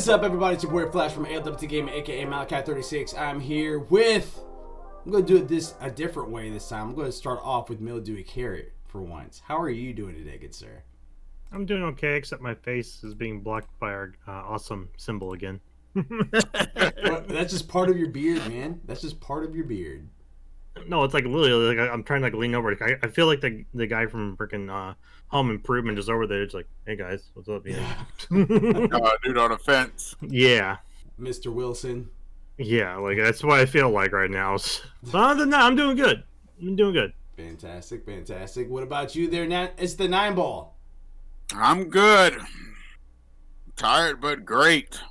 What's up, everybody? It's your boy Flash from ALWT Gaming, aka Malachi36. I'm here with... I'm going to do it a different way this time. I'm going to start off with Mildewy Carrot for once. How are you doing today, good sir? I'm doing okay, except my face is being blocked by our awesome symbol again. Well, that's just part of your beard, man. That's just part of your beard. No, it's like literally, like I'm trying to lean over. I feel like the guy from freaking Home Improvement is over there. It's like, hey guys, what's up? Yeah. Dude on a fence. Yeah. Mr. Wilson. Yeah, like that's what I feel like right now. But other than that, I'm doing good. I'm doing good. Fantastic, fantastic. What about you there, Nat? It's the 9-ball. I'm good. Tired, but great.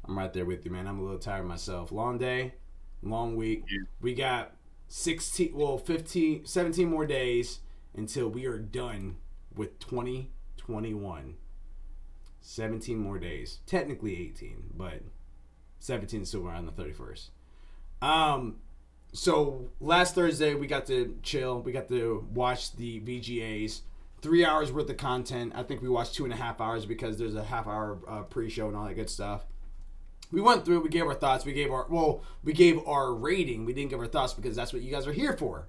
I'm right there with you, man. I'm a little tired myself. Long day, long week. Yeah. We got 17 more days until we are done with 2021. 17 more days. Technically 18, but 17 is still around the 31st. So last Thursday we got to chill. We got to watch the VGAs. 3 hours worth of content. I think we watched 2.5 hours because there's a half-hour pre-show and all that good stuff. We went through. We gave our thoughts. We gave our rating. We didn't give our thoughts because that's what you guys are here for,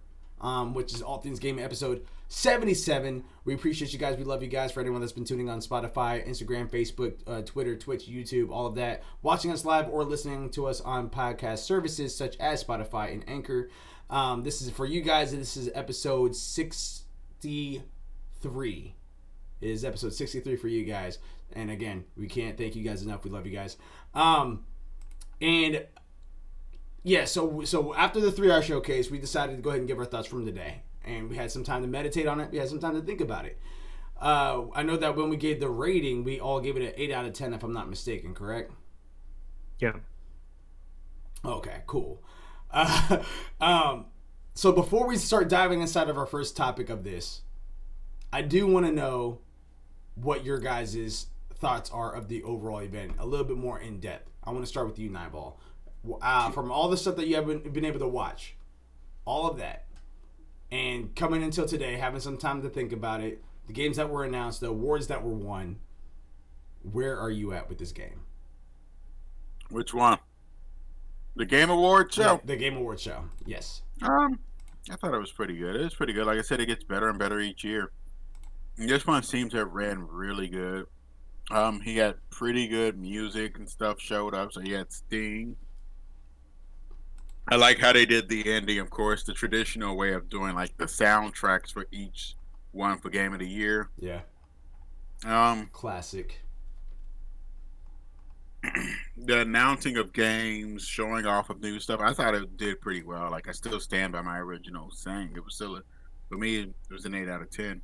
which is All Things Gaming episode 77. We appreciate you guys. We love you guys. For anyone that's been tuning on Spotify, Instagram, Facebook, Twitter, Twitch, YouTube, all of that, watching us live or listening to us on podcast services such as Spotify and Anchor. This is for you guys. This is episode 63. It is episode 63 for you guys. And again, we can't thank you guys enough. We love you guys. And yeah, so after the 3-hour showcase, we decided to go ahead and give our thoughts from today. And we had some time to meditate on it. We had some time to think about it. I know that when we gave the rating, we all gave it an 8 out of 10, if I'm not mistaken, correct? Yeah. Okay, cool. So before we start diving inside of our first topic of this, I do want to know what your guys' thoughts are of the overall event, a little bit more in depth. I want to start with you, 9-ball. From all the stuff that you haven't been able to watch, all of that, and coming until today, having some time to think about it, the games that were announced, the awards that were won, where are you at with this game? Which one? The Game Awards show? Yeah, the Game Awards show, yes. I thought it was pretty good. It was pretty good. Like I said, it gets better and better each year. And this one seems to have ran really good. He had pretty good music and stuff showed up. So he had Sting. I like how they did the ending, of course, the traditional way of doing like the soundtracks for each one for Game of the Year. Yeah. Classic. The announcing of games, showing off of new stuff, I thought it did pretty well. Like I still stand by my original saying. It was still for me, it was an 8 out of 10.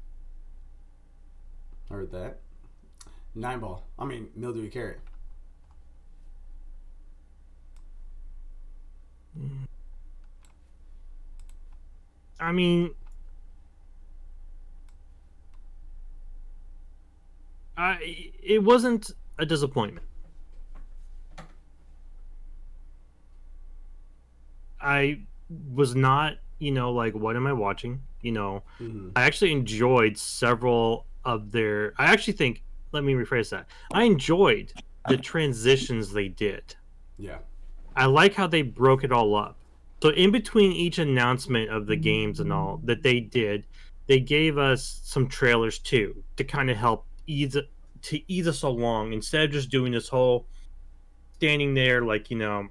Heard that. 9-ball. I mean, Mildewy Carrot. I mean, it wasn't a disappointment. I was not, like, what am I watching? Mm-hmm. I actually enjoyed several of their... I actually think, let me rephrase that. I enjoyed the transitions they did. Yeah. I like how they broke it all up. So in between each announcement of the games and all that they did, they gave us some trailers too to kind of help ease us along instead of just doing this whole standing there like, all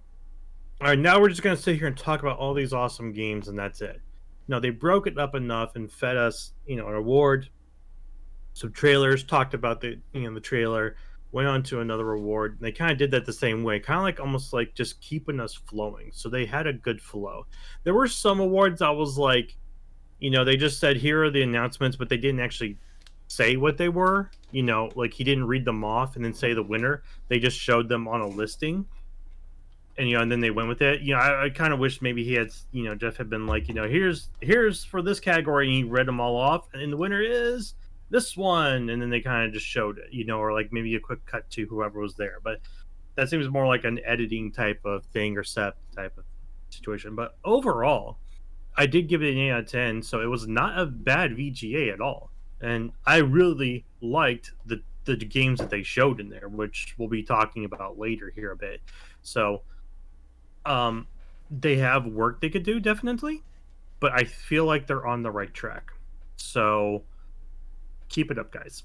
right, now we're just going to sit here and talk about all these awesome games and that's it. No, they broke it up enough and fed us, an award, some trailers, talked about the trailer, went on to another award. And they kind of did that the same way, kind of like almost like just keeping us flowing. So they had a good flow. There were some awards I was like, they just said, here are the announcements, but they didn't actually say what they were. Like he didn't read them off and then say the winner. They just showed them on a listing. And, and then they went with it. I kind of wish maybe he had, Jeff had been like, here's for this category. And he read them all off. And the winner is this one. And then they kind of just showed it, or like maybe a quick cut to whoever was there. But that seems more like an editing type of thing or set type of situation. But overall, I did give it an 8 out of 10. So it was not a bad VGA at all. And I really liked the the games that they showed in there, which we'll be talking about later here a bit. So, they have work they could do definitely, but I feel like they're on the right track. So, keep it up, guys.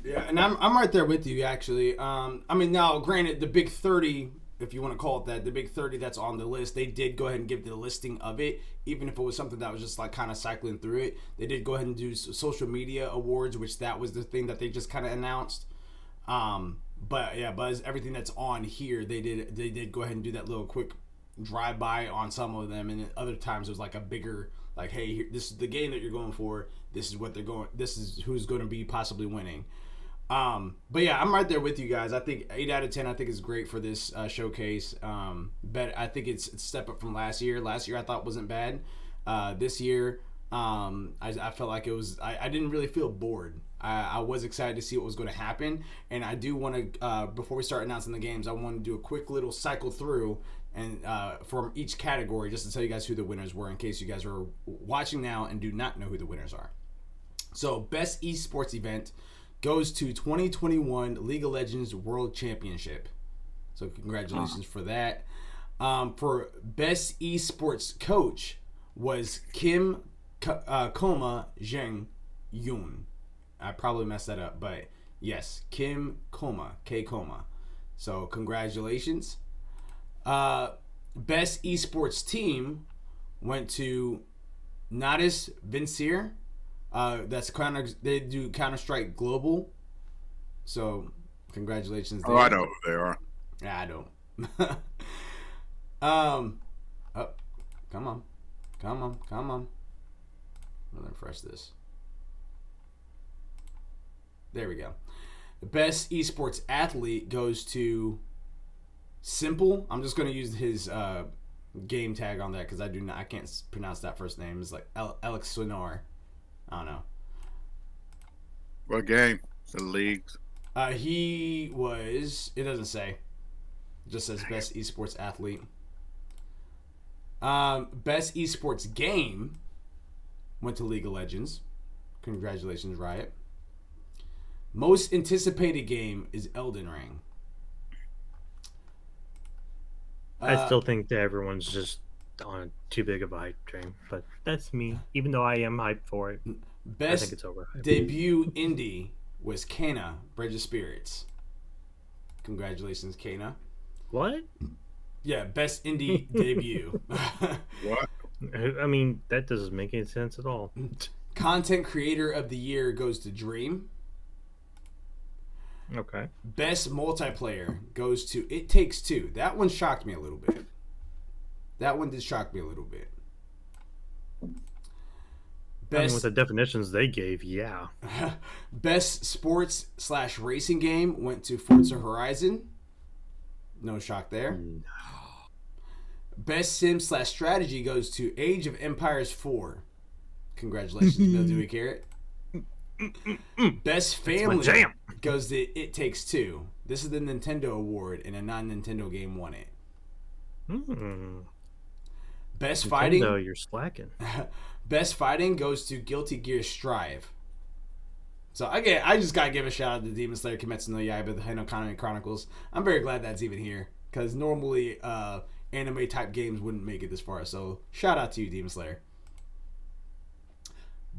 Yeah, and I'm right there with you actually. I mean, now granted, the big 30, if you want to call it that, the big 30 that's on the list, they did go ahead and give the listing of it, even if it was something that was just like kind of cycling through it. They did go ahead and do social media awards, which that was the thing that they just kind of announced. But yeah, but as everything that's on here, they did go ahead and do that little quick drive by on some of them, and then other times it was like a bigger, like, hey, here, this is the game that you're going for. This is what they're going. This is who's going to be possibly winning. But yeah, I'm right there with you guys. I think 8 out of 10. I think is great for this showcase. But I think it's a step up from last year. Last year I thought wasn't bad. This year, I felt like it was. I didn't really feel bored. I was excited to see what was going to happen, and I do want to. Before we start announcing the games, I want to do a quick little cycle through and from each category just to tell you guys who the winners were, in case you guys are watching now and do not know who the winners are. So, best esports event goes to 2021 League of Legends World Championship. So congratulations for that. For best esports coach was Kim Koma Zheng Yun. I probably messed that up, but yes, Kim Koma, K Koma. So congratulations. Best esports team went to Nadis Vincier. That's they do Counter-Strike Global. So, congratulations there. Oh, I know who they are. Yeah, I don't. Oh, come on. Let me refresh this. There we go. The best esports athlete goes to Simple. I'm just going to use his game tag on that because I can't pronounce that first name. It's like Alex Sonar. I don't know. What game? The leagues. He was. It doesn't say. It just says best esports athlete. Best esports game went to League of Legends. Congratulations, Riot. Most anticipated game is Elden Ring. I still think that everyone's just on too big of a hype train, but that's me. Even though I am hyped for it, I think it's over. Debut indie was Kana, Bridge of Spirits. Congratulations, Kana. What? Yeah, best indie debut. What? I mean, that doesn't make any sense at all. Content Creator of the Year goes to Dream. Okay. Best multiplayer goes to It Takes Two. That one shocked me a little bit. That one did shock me a little bit. Best, with the definitions they gave, yeah. Best sports/racing game went to Forza Horizon. No shock there. No. Best sim/strategy goes to Age of Empires 4. Congratulations, Bill Dewey Carrot. Best family goes to It Takes Two. This is the Nintendo award, and a non-Nintendo game won it. Best Nintendo, fighting. You're slacking. Best fighting goes to Guilty Gear Strive. So again, I just gotta give a shout out to Demon Slayer Kimetsu no Yaiba, the Hinokanami Chronicles. I'm very glad that's even here, because normally anime type games wouldn't make it this far. So shout out to you, Demon Slayer.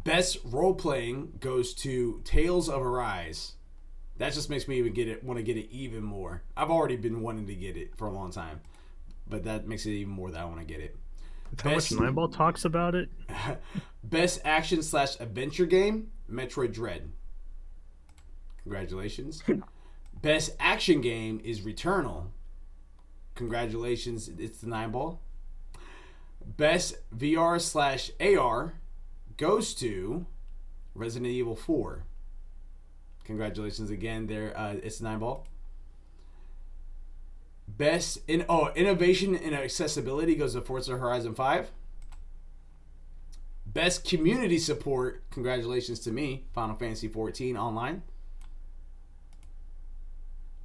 Best role playing goes to Tales of Arise. That just makes me want to get it even more. I've already been wanting to get it for a long time, but that makes it even more that I want to get it. How much Nineball talks about it? Best action/adventure game, Metroid Dread. Congratulations. Best action game is Returnal. Congratulations, it's the Nineball. Best VR/AR goes to Resident Evil 4. Congratulations again there. It's the Nineball. Best innovation and accessibility goes to Forza Horizon 5. Best community support, congratulations to me, Final Fantasy 14 Online.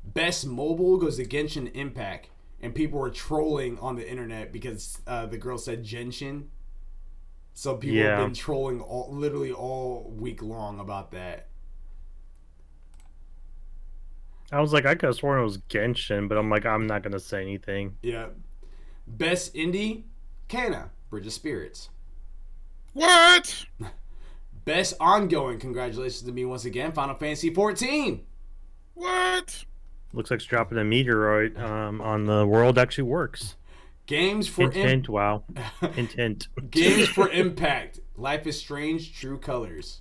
Best mobile goes to Genshin Impact, and people were trolling on the internet because the girl said Genshin. So people have been trolling literally all week long about that. I was like, I could have sworn it was Genshin, but I'm like, I'm not gonna say anything. Yeah. Best indie, Kana, Bridge of Spirits. What? Best ongoing, congratulations to me once again, Final Fantasy 14. What? Looks like it's dropping a meteoroid on the world actually works. Games for Intent, wow. Intent. Games for Impact, Life is Strange, True Colors.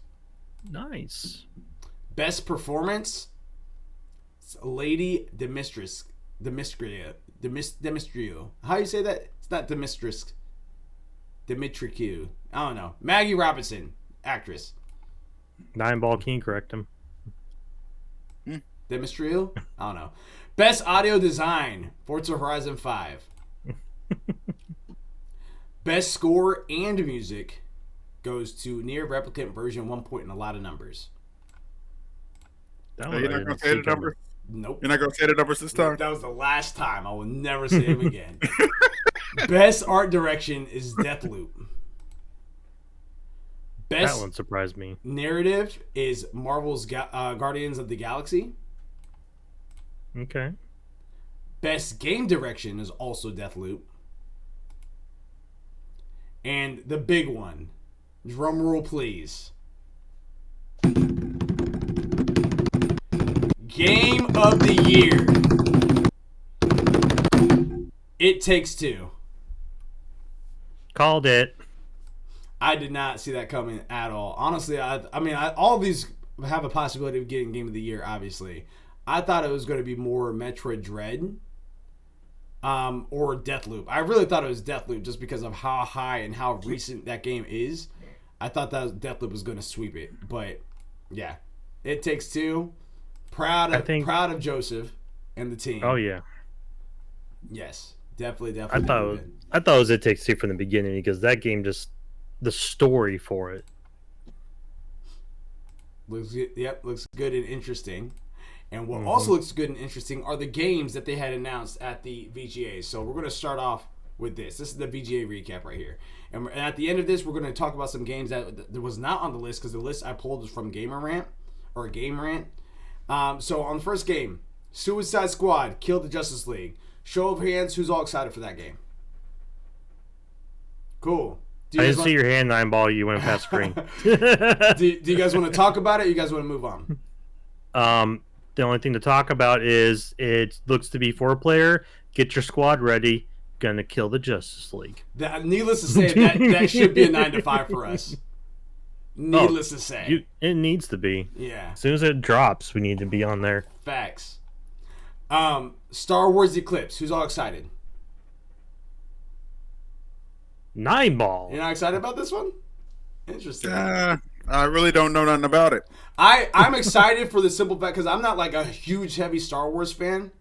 Nice. Best performance, Lady Demistres. Demistrio. How do you say that? It's not Demistris. Dimitricu. I don't know. Maggie Robinson, actress. Nine Ball, can you correct him? Demistrio? I don't know. Best audio design, Forza Horizon 5. Best score and music goes to Near Replicant version 1 point in a lot of numbers. You're not going to say the numbers? Nope. You're not going to say the numbers this time? That was the last time. I will never say them again. Best art direction is Deathloop. Best that one surprised me. Narrative is Marvel's Guardians of the Galaxy. Okay. Best game direction is also Deathloop. And the big one, drum roll please. Game of the year. It Takes Two. Called it. I did not see that coming at all. Honestly, I mean, all of these have a possibility of getting Game of the Year, obviously. I thought it was going to be more Metroid Dread or Deathloop. I really thought it was Deathloop just because of how high and how recent that game is. I thought that Deathloop was going to sweep it. But, yeah. It Takes Two. Proud of Joseph and the team. Oh, yeah. Yes. Definitely. I thought it was It Takes Two from the beginning because that game just... The story for it. Looks good and interesting. And what also looks good and interesting are the games that they had announced at the VGA. So we're going to start off with this. This is the VGA recap right here. And at the end of this, we're going to talk about some games that was not on the list because the list I pulled was from Gamer Rant or Game Rant. So on the first game, Suicide Squad, Kill the Justice League. Show of hands, who's all excited for that game? Cool. I didn't see your hand, Nine Ball. You went past screen. do you guys want to talk about it? Or you guys want to move on? The only thing to talk about is it looks to be 4-player. Get your squad ready. Gonna kill the Justice League. Needless to say, that should be a 9 to 5 for us. Needless to say, it needs to be. Yeah. As soon as it drops, we need to be on there. Facts. Star Wars Eclipse. Who's all excited? Nine Ball. You're not excited about this one? Interesting. I really don't know nothing about it. I'm excited for the simple fact because I'm not like a huge heavy Star Wars fan.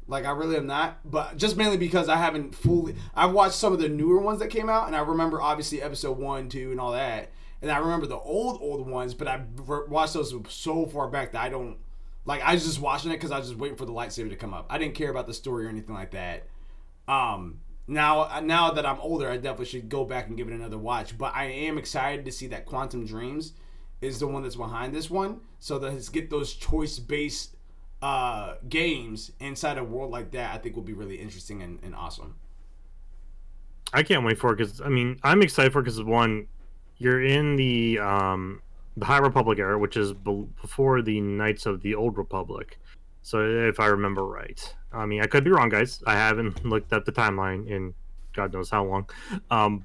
Like I really am not, but just mainly because I've watched some of the newer ones that came out, and I remember obviously episode 1, 2, and all that, and I remember the old ones, but I watched those so far back that I don't like. I was just watching it because I was just waiting for the lightsaber to come up. I didn't care about the story or anything like that. Now that I'm older, I definitely should go back and give it another watch. But I am excited to see that Quantum Dreams is the one that's behind this one. So let's get those choice-based games inside a world like that. I think will be really interesting and awesome. I can't wait for it because I'm excited for it because one, you're in the High Republic era, which is before the Knights of the Old Republic. So if I remember right, I could be wrong, guys. I haven't looked at the timeline in God knows how long.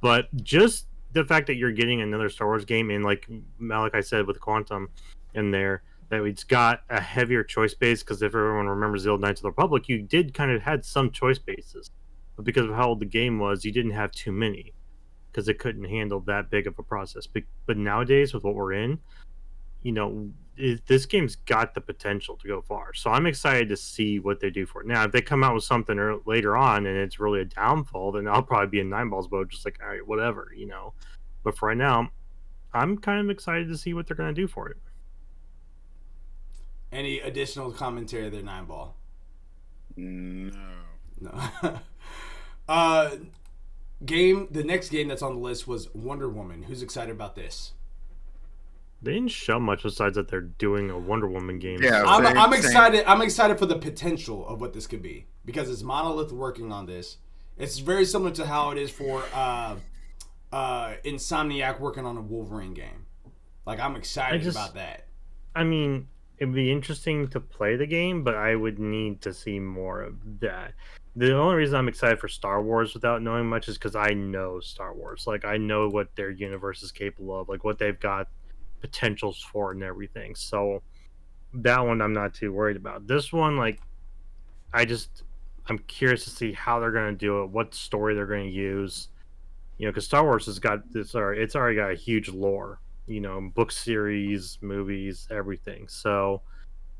But just the fact that you're getting another Star Wars game, and like I said with Quantum in there, that it's got a heavier choice base. Because if everyone remembers the old Knights of the Republic, you did kind of had some choice bases, but because of how old the game was, you didn't have too many because it couldn't handle that big of a process. But nowadays, with what we're in, this game's got the potential to go far. So I'm excited to see what they do for it. Now, if they come out with something later on and it's really a downfall, then I'll probably be in Nine Balls boat, just like, all right, whatever, But for right now, I'm kind of excited to see what they're going to do for it. Any additional commentary there, Nine Ball? No. The next game that's on the list was Wonder Woman. Who's excited about this? They didn't show much besides that they're doing a Wonder Woman game. Yeah, I'm excited. I'm excited for the potential of what this could be because it's Monolith working on this. It's very similar to how it is for Insomniac working on a Wolverine game. Like I'm excited about that. I mean, it'd be interesting to play the game, but I would need to see more of that. The only reason I'm excited for Star Wars without knowing much is because I know Star Wars. Like I know what their universe is capable of, like what they've got potentials for and everything. So that one I'm not too worried about. This one, like, I'm curious to see how they're going to do it, what story they're going to use. You know, because Star Wars has got this, it's already got a huge lore. You know, book series, movies, everything. So,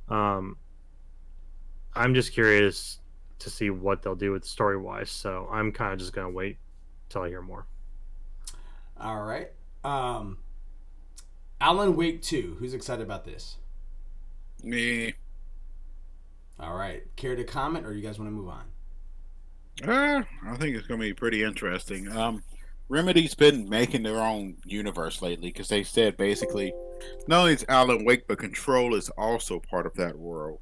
I'm just curious to see what they'll do with story wise. So I'm kind of just gonna wait till I hear more. All right. Alan Wake 2. Who's excited about this? Me. All right. Care to comment, or you guys want to move on? I think it's going to be pretty interesting. Remedy's been making their own universe lately because they said basically not only is Alan Wake, but Control is also part of that world.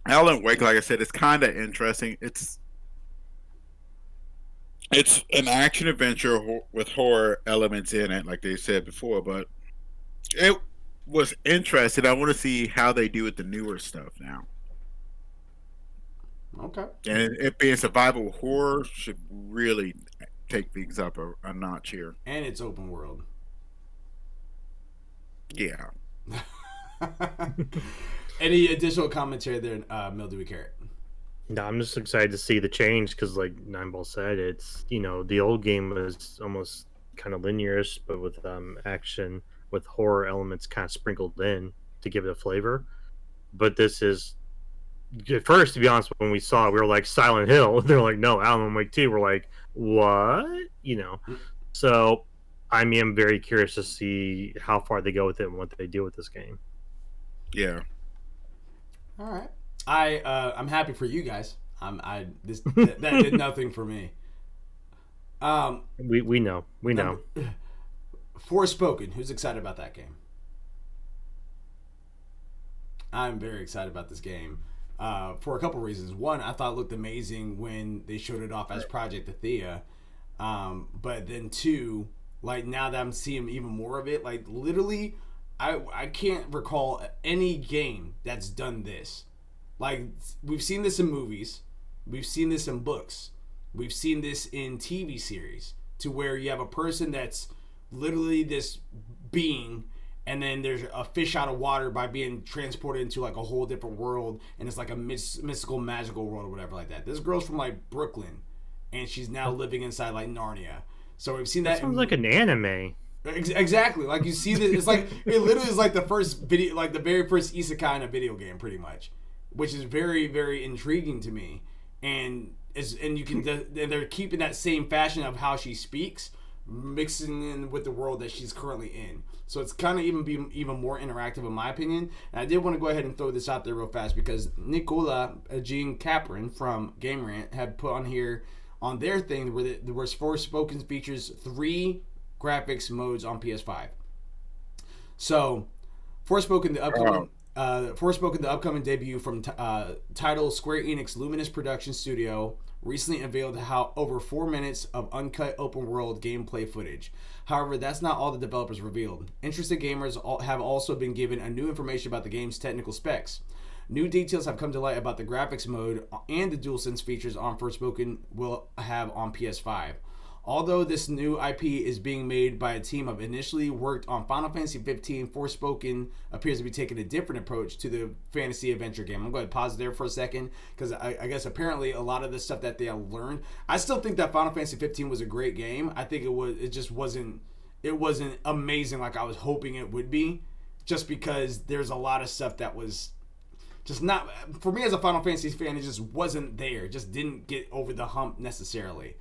Alan Wake, like I said, it's kind of interesting. It's an action adventure with horror elements in it, like they said before, but it was interesting. I want to see how they do with the newer stuff now. Okay. And it being survival horror should really take things up a notch here. And it's open world. Yeah. Any additional commentary there, Mildewy Carrot? No, I'm just excited to see the change because, like Nineball said, it's, you know, the old game was almost kind of linearish, but with action, with horror elements kind of sprinkled in to give it a flavor. But this is, at first, to be honest, when we saw it, we were like Silent Hill. They're like, no, Alan Wake 2. We're like, what? You know. So I mean, I'm very curious to see how far they go with it and what they do with this game. Yeah. All right. I'm happy for you guys. That did nothing for me. We know. Forspoken. Who's excited about that game? I'm very excited about this game for a couple reasons. One, I thought it looked amazing when they showed it off as Project Athea. But then two, like now that I'm seeing even more of it, like literally, I can't recall any game that's done this. Like we've seen this in movies, we've seen this in books, we've seen this in TV series, to where you have a person that's literally this being, and then there's a fish out of water by being transported into like a whole different world, and it's like a mystical, magical world or whatever like that. This girl's from like Brooklyn, and she's now living inside like Narnia. So we've seen that. Sounds like an anime. Exactly. Like you see this, it's like it literally is like the first video, like the very first isekai in a video game, pretty much, which is very, very intriguing to me. And you can they're keeping that same fashion of how she speaks, mixing in with the world that she's currently in. So it's kind of even more interactive in my opinion. And I did want to go ahead and throw this out there real fast because Nicola Jean Capron from Game Rant had put on here on their thing where Forspoken features 3 graphics modes on PS5. So Forspoken, the upcoming debut from title Square Enix Luminous Production Studio, recently unveiled how over 4 minutes of uncut open world gameplay footage. However, that's not all the developers revealed. Interested gamers have also been given a new information about the game's technical specs. New details have come to light about the graphics mode and the DualSense features on Forspoken will have on PS5. Although this new IP is being made by a team of initially worked on Final Fantasy 15, Forspoken appears to be taking a different approach to the fantasy adventure game. I'm going to pause there for a second because I guess apparently a lot of the stuff that they have learned. I still think that Final Fantasy 15 was a great game. I think it just wasn't amazing like I was hoping it would be, just because there's a lot of stuff that was just not, for me as a Final Fantasy fan, it just wasn't there. It just didn't get over the hump necessarily.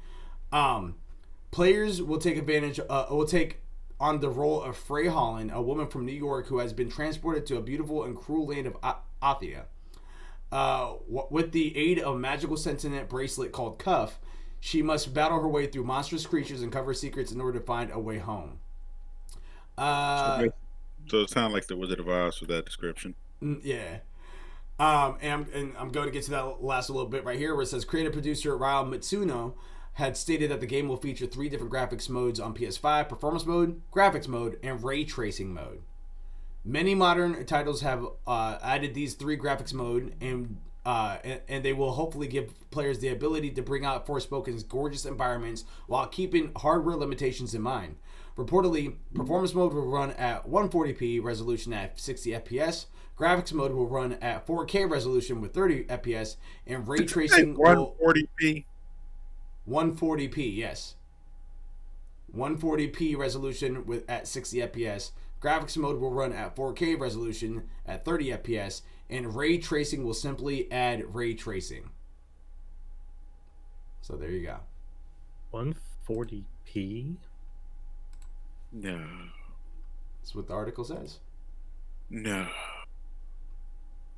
Players will take on the role of Frey Holland, a woman from New York who has been transported to a beautiful and cruel land of Athia. With the aid of a magical sentient bracelet called Cuff, she must battle her way through monstrous creatures and cover secrets in order to find a way home. Uh, So it sounded like the Wizard of Oz with that description. yeah. And I'm going to get to that last a little bit right here, where it says creative producer Ryo Mitsuno had stated that the game will feature 3 different graphics modes on PS5: performance mode, graphics mode, and ray tracing mode. Many modern titles have added these 3 graphics mode, and they will hopefully give players the ability to bring out Forspoken's gorgeous environments while keeping hardware limitations in mind. Reportedly, performance mode will run at 140p resolution at 60 FPS. Graphics mode will run at 4K resolution with 30 FPS, and ray tracing will 140p. 140p, yes. 140p resolution with at 60 FPS. Graphics mode will run at 4K resolution at 30 FPS, and ray tracing will simply add ray tracing. So there you go. 140p? No. That's what the article says. No.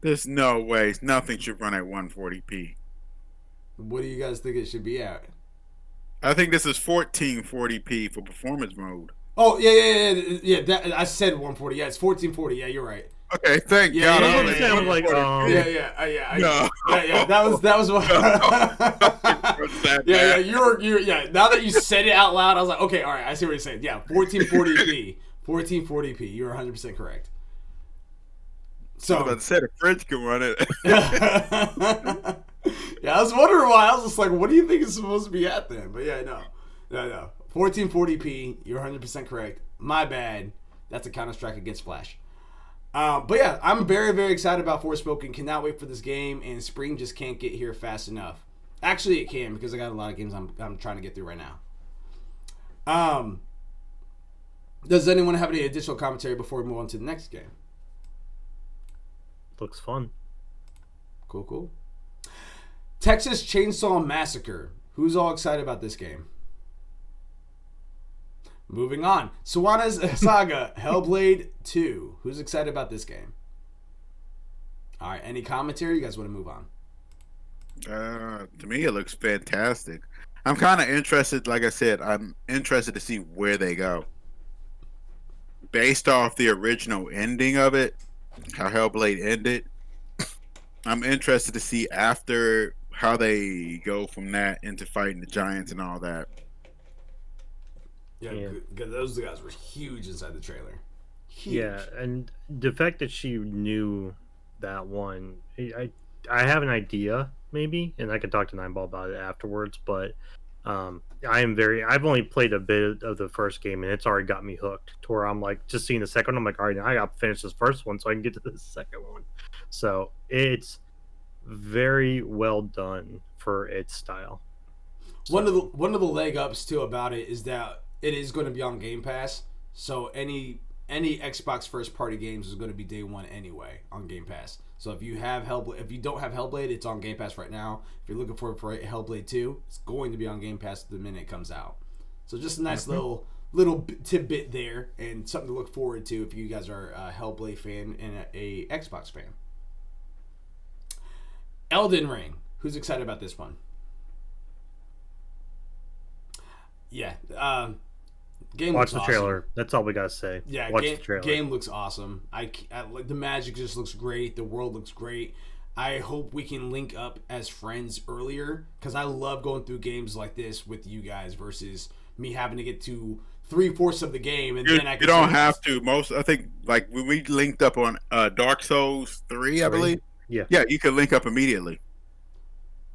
There's no way. Nothing should run at 140p. What do you guys think it should be at? I think this is 1440p for performance mode. Oh, yeah. I said 140. Yeah, it's 1440. Yeah, you're right. Okay, thank God. I was was like, Yeah. That was what. Yeah. Now that you said it out loud, I was like, okay, all right. I see what you're saying. Yeah, 1440p. 1440p. You're 100% correct. So I was about to say the fridge can run it. Yeah, I was wondering why. I was just like, what do you think it's supposed to be at then? But yeah, no. 1440p. You're 100% correct. My bad. That's a Counter-Strike against Flash. But yeah, I'm very, very excited about Forspoken. Cannot wait for this game, and spring just can't get here fast enough. Actually, it can, because I got a lot of games I'm trying to get through right now. Does anyone have any additional commentary before we move on to the next game? Looks fun. Cool. Texas Chainsaw Massacre. Who's all excited about this game? Moving on. Sawana's Saga, Hellblade 2. Who's excited about this game? All right, any commentary? You guys want to move on? To me, it looks fantastic. I'm kind of interested, like I said, I'm interested to see where they go. Based off the original ending of it, how Hellblade ended, I'm interested to see after how they go from that into fighting the giants and all that. Yeah, because those guys were huge inside the trailer. Huge. Yeah, and the fact that she knew that one, I have an idea maybe, and I could talk to Nineball about it afterwards. But I've only played a bit of the first game, and it's already got me hooked. To where I'm like, just seeing the second one, I'm like, all right, now I got to finish this first one so I can get to the second one. So it's very well done for its style. One of the leg ups too about it is that it is going to be on Game Pass, so any Xbox first party games is going to be day one anyway on Game Pass. So if you have if you don't have Hellblade, it's on Game Pass right now. If you're looking for Hellblade 2, it's going to be on Game Pass the minute it comes out. So just a nice little tidbit there, and something to look forward to if you guys are a Hellblade fan and a Xbox fan. Elden Ring. Who's excited about this one? Yeah. Game Watch looks the trailer. awesome. That's all we gotta say. Yeah, Watch the trailer. Game looks awesome. I like the magic just looks great. The world looks great. I hope we can link up as friends earlier, because I love going through games like this with you guys versus me having to get to 3/4 of the game and then I can. You don't have to. I think like when we linked up on Dark Souls 3, I believe. Yeah, you could link up immediately.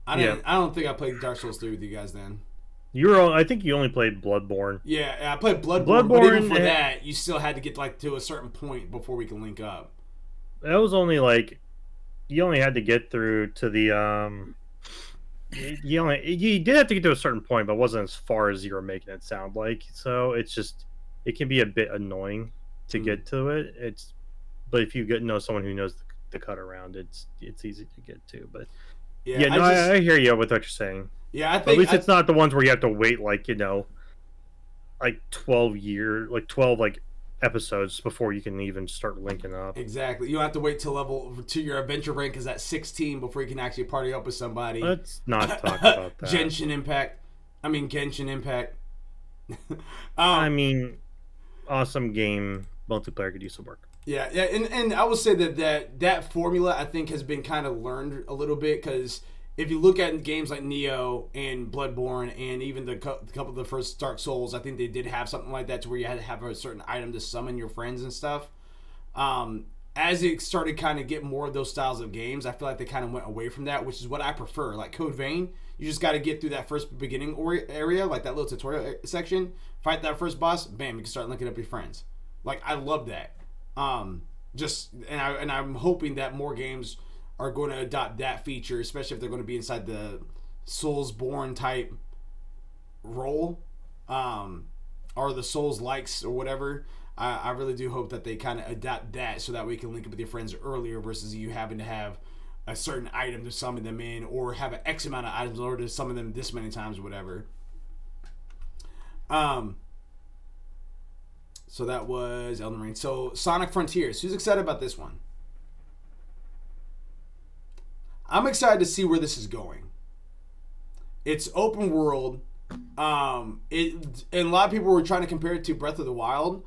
I don't think I played Dark Souls 3 with you guys then. I think you only played Bloodborne. Yeah, I played Bloodborne, but even for that, you still had to get like to a certain point before we can link up. That was only like you only had to get through to the you did have to get to a certain point, but it wasn't as far as you were making it sound like. So it can be a bit annoying to get to it. But if you know someone who knows the cut around, it's easy to get to. But I hear you with what you're saying. Yeah, I think at least it's not the ones where you have to wait like 12 episodes before you can even start linking up. Exactly. You don't have to wait till your adventure rank is at 16 before you can actually party up with somebody. Let's not talk about that. Genshin Impact. awesome game multiplayer could use some work. Yeah, and I will say that formula I think has been kind of learned a little bit, because if you look at games like Neo and Bloodborne and even the couple of the first Dark Souls, I think they did have something like that to where you had to have a certain item to summon your friends and stuff. As it started kind of get more of those styles of games, I feel like they kind of went away from that, which is what I prefer. Like Code Vein, you just got to get through that first beginning area, like that little tutorial section, fight that first boss, bam, you can start linking up your friends. Like, I love that. I'm hoping that more games are going to adopt that feature, especially if they're going to be inside the Soulsborne type role, or the Souls likes or whatever. I really do hope that they kind of adapt that so that we can link up with your friends earlier versus you having to have a certain item to summon them in, or have an X amount of items in order to summon them this many times or whatever. So that was Elden Ring. So Sonic Frontiers. Who's excited about this one? I'm excited to see where this is going. It's open world. And a lot of people were trying to compare it to Breath of the Wild.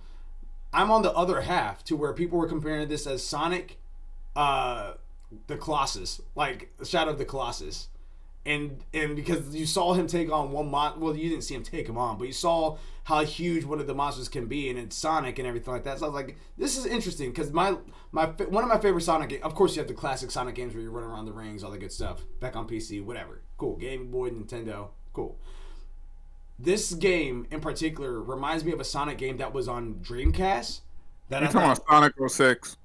I'm on the other half, to where people were comparing this as Sonic, the Colossus, like Shadow of the Colossus. And because you saw him take on well, you didn't see him take him on, but you saw how huge one of the monsters can be, and it's Sonic and everything like that. So I was like, this is interesting, because one of my favorite Sonic games, of course you have the classic Sonic games where you run around the rings, all the good stuff, back on PC, whatever. Cool. Game Boy, Nintendo, cool. This game in particular reminds me of a Sonic game that was on Dreamcast. You're talking about Sonic 06.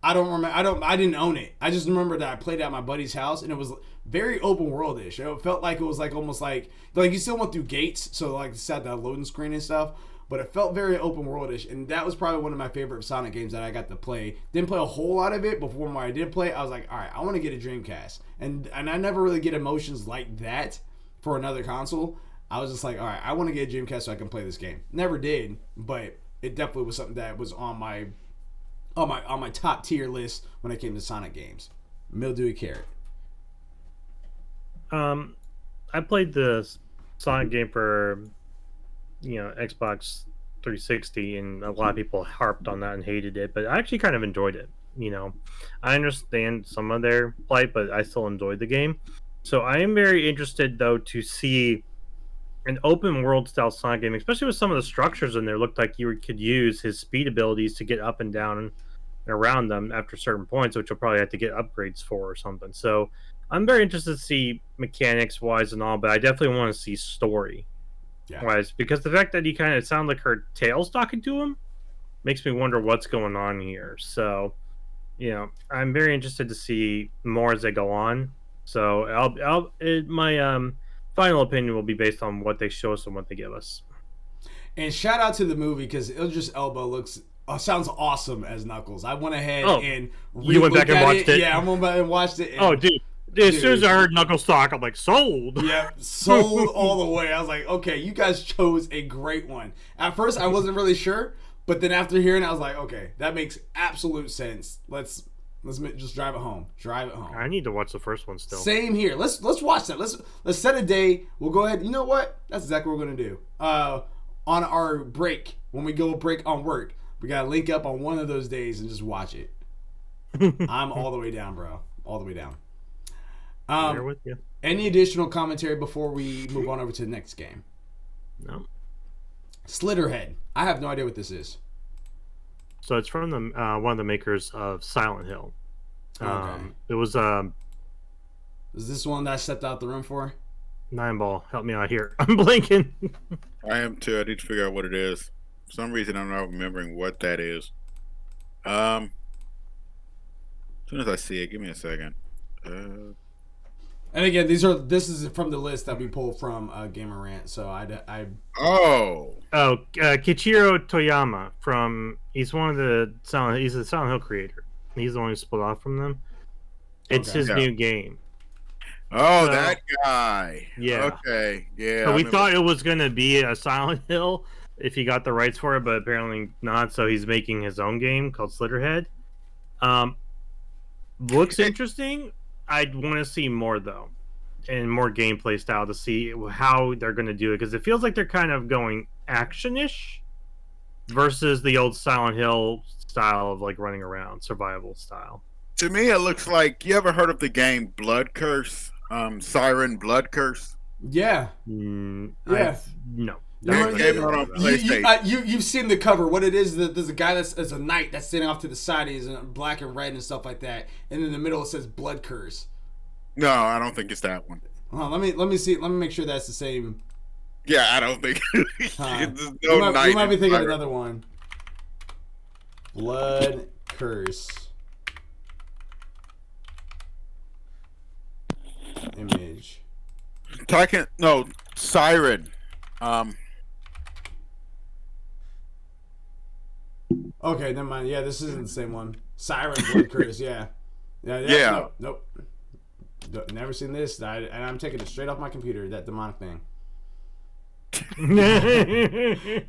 I don't remember. I didn't own it. I just remember that I played it at my buddy's house, and it was very open world-ish. It felt like it was like almost like you still went through gates, so like it had that loading screen and stuff. But it felt very open world-ish, and that was probably one of my favorite Sonic games that I got to play. Didn't play a whole lot of it, but when I did play, I was like, all right, I want to get a Dreamcast, and I never really get emotions like that for another console. I was just like, all right, I want to get a Dreamcast so I can play this game. Never did, but it definitely was something that was on my top tier list when it came to Sonic games. Mildewy Carrot. I played the Sonic game for Xbox 360, and a lot of people harped on that and hated it, but I actually kind of enjoyed it. I understand some of their plight, but I still enjoyed the game. So I am very interested, though, to see an open world style Sonic game, especially with some of the structures in there. Looked like you could use his speed abilities to get up and down and around them after certain points, which you'll probably have to get upgrades for or something. So I'm very interested to see mechanics wise and all, but I definitely want to see story wise, because the fact that he kind of sounded like her tail's talking to him makes me wonder what's going on here. So I'm very interested to see more as they go on. So my final opinion will be based on what they show us and what they give us. And shout out to the movie, because Idris Elba sounds awesome as Knuckles. I went ahead and you went back and watched it. Yeah, I went back and watched it. And, dude, as soon as I heard Knuckles talk, I'm like, sold. Yeah, sold all the way. I was like, okay, you guys chose a great one. At first, I wasn't really sure, but then after hearing it, I was like, okay, that makes absolute sense. Let's just drive it home. Drive it home. I need to watch the first one still. Same here. Let's watch that. Let's set a day. We'll go ahead. You know what? That's exactly what we're gonna do. On our break, when we go break on work, we gotta link up on one of those days and just watch it. I'm all the way down, bro. All the way down. I'm with you. Any additional commentary before we move on over to the next game? No. Slitterhead. I have no idea what this is. So it's from the one of the makers of Silent Hill. Okay. It was Is this one that I stepped out the room for? Nine Ball. Help me out here. I'm blinking. I am too. I need to figure out what it is. For some reason, I'm not remembering what that is. As soon as I see it, give me a second. And again, this is from the list that we pulled from Gamer Rant. So Kichiro Toyama he's one of the he's the Silent Hill creator. He's the one who split off from them. It's his new game. Oh, that guy. Yeah. Okay. Yeah. So we thought it was going to be a Silent Hill if he got the rights for it, but apparently not. So he's making his own game called Slitterhead. Looks interesting. I'd want to see more, though, and more gameplay style to see how they're going to do it, because it feels like they're kind of going action-ish versus the old Silent Hill style of like running around, survival style. To me, it looks like, you ever heard of the game Blood Curse? Siren Blood Curse? Yeah. No. You've PlayStation. seen the cover. What it is, there's a guy that's a knight that's standing off to the side. He's in black and red and stuff like that. And in the middle it says Blood Curse. No, I don't think it's that one. Let me see. Let me make sure that's the same. Yeah, I don't think. You might be thinking of another one. Blood Curse. Image. Siren. Okay, never mind. Yeah, this isn't the same one. Siren Blood Curse. Yeah. Nope. Never seen this. And I'm taking it straight off my computer. That demonic thing.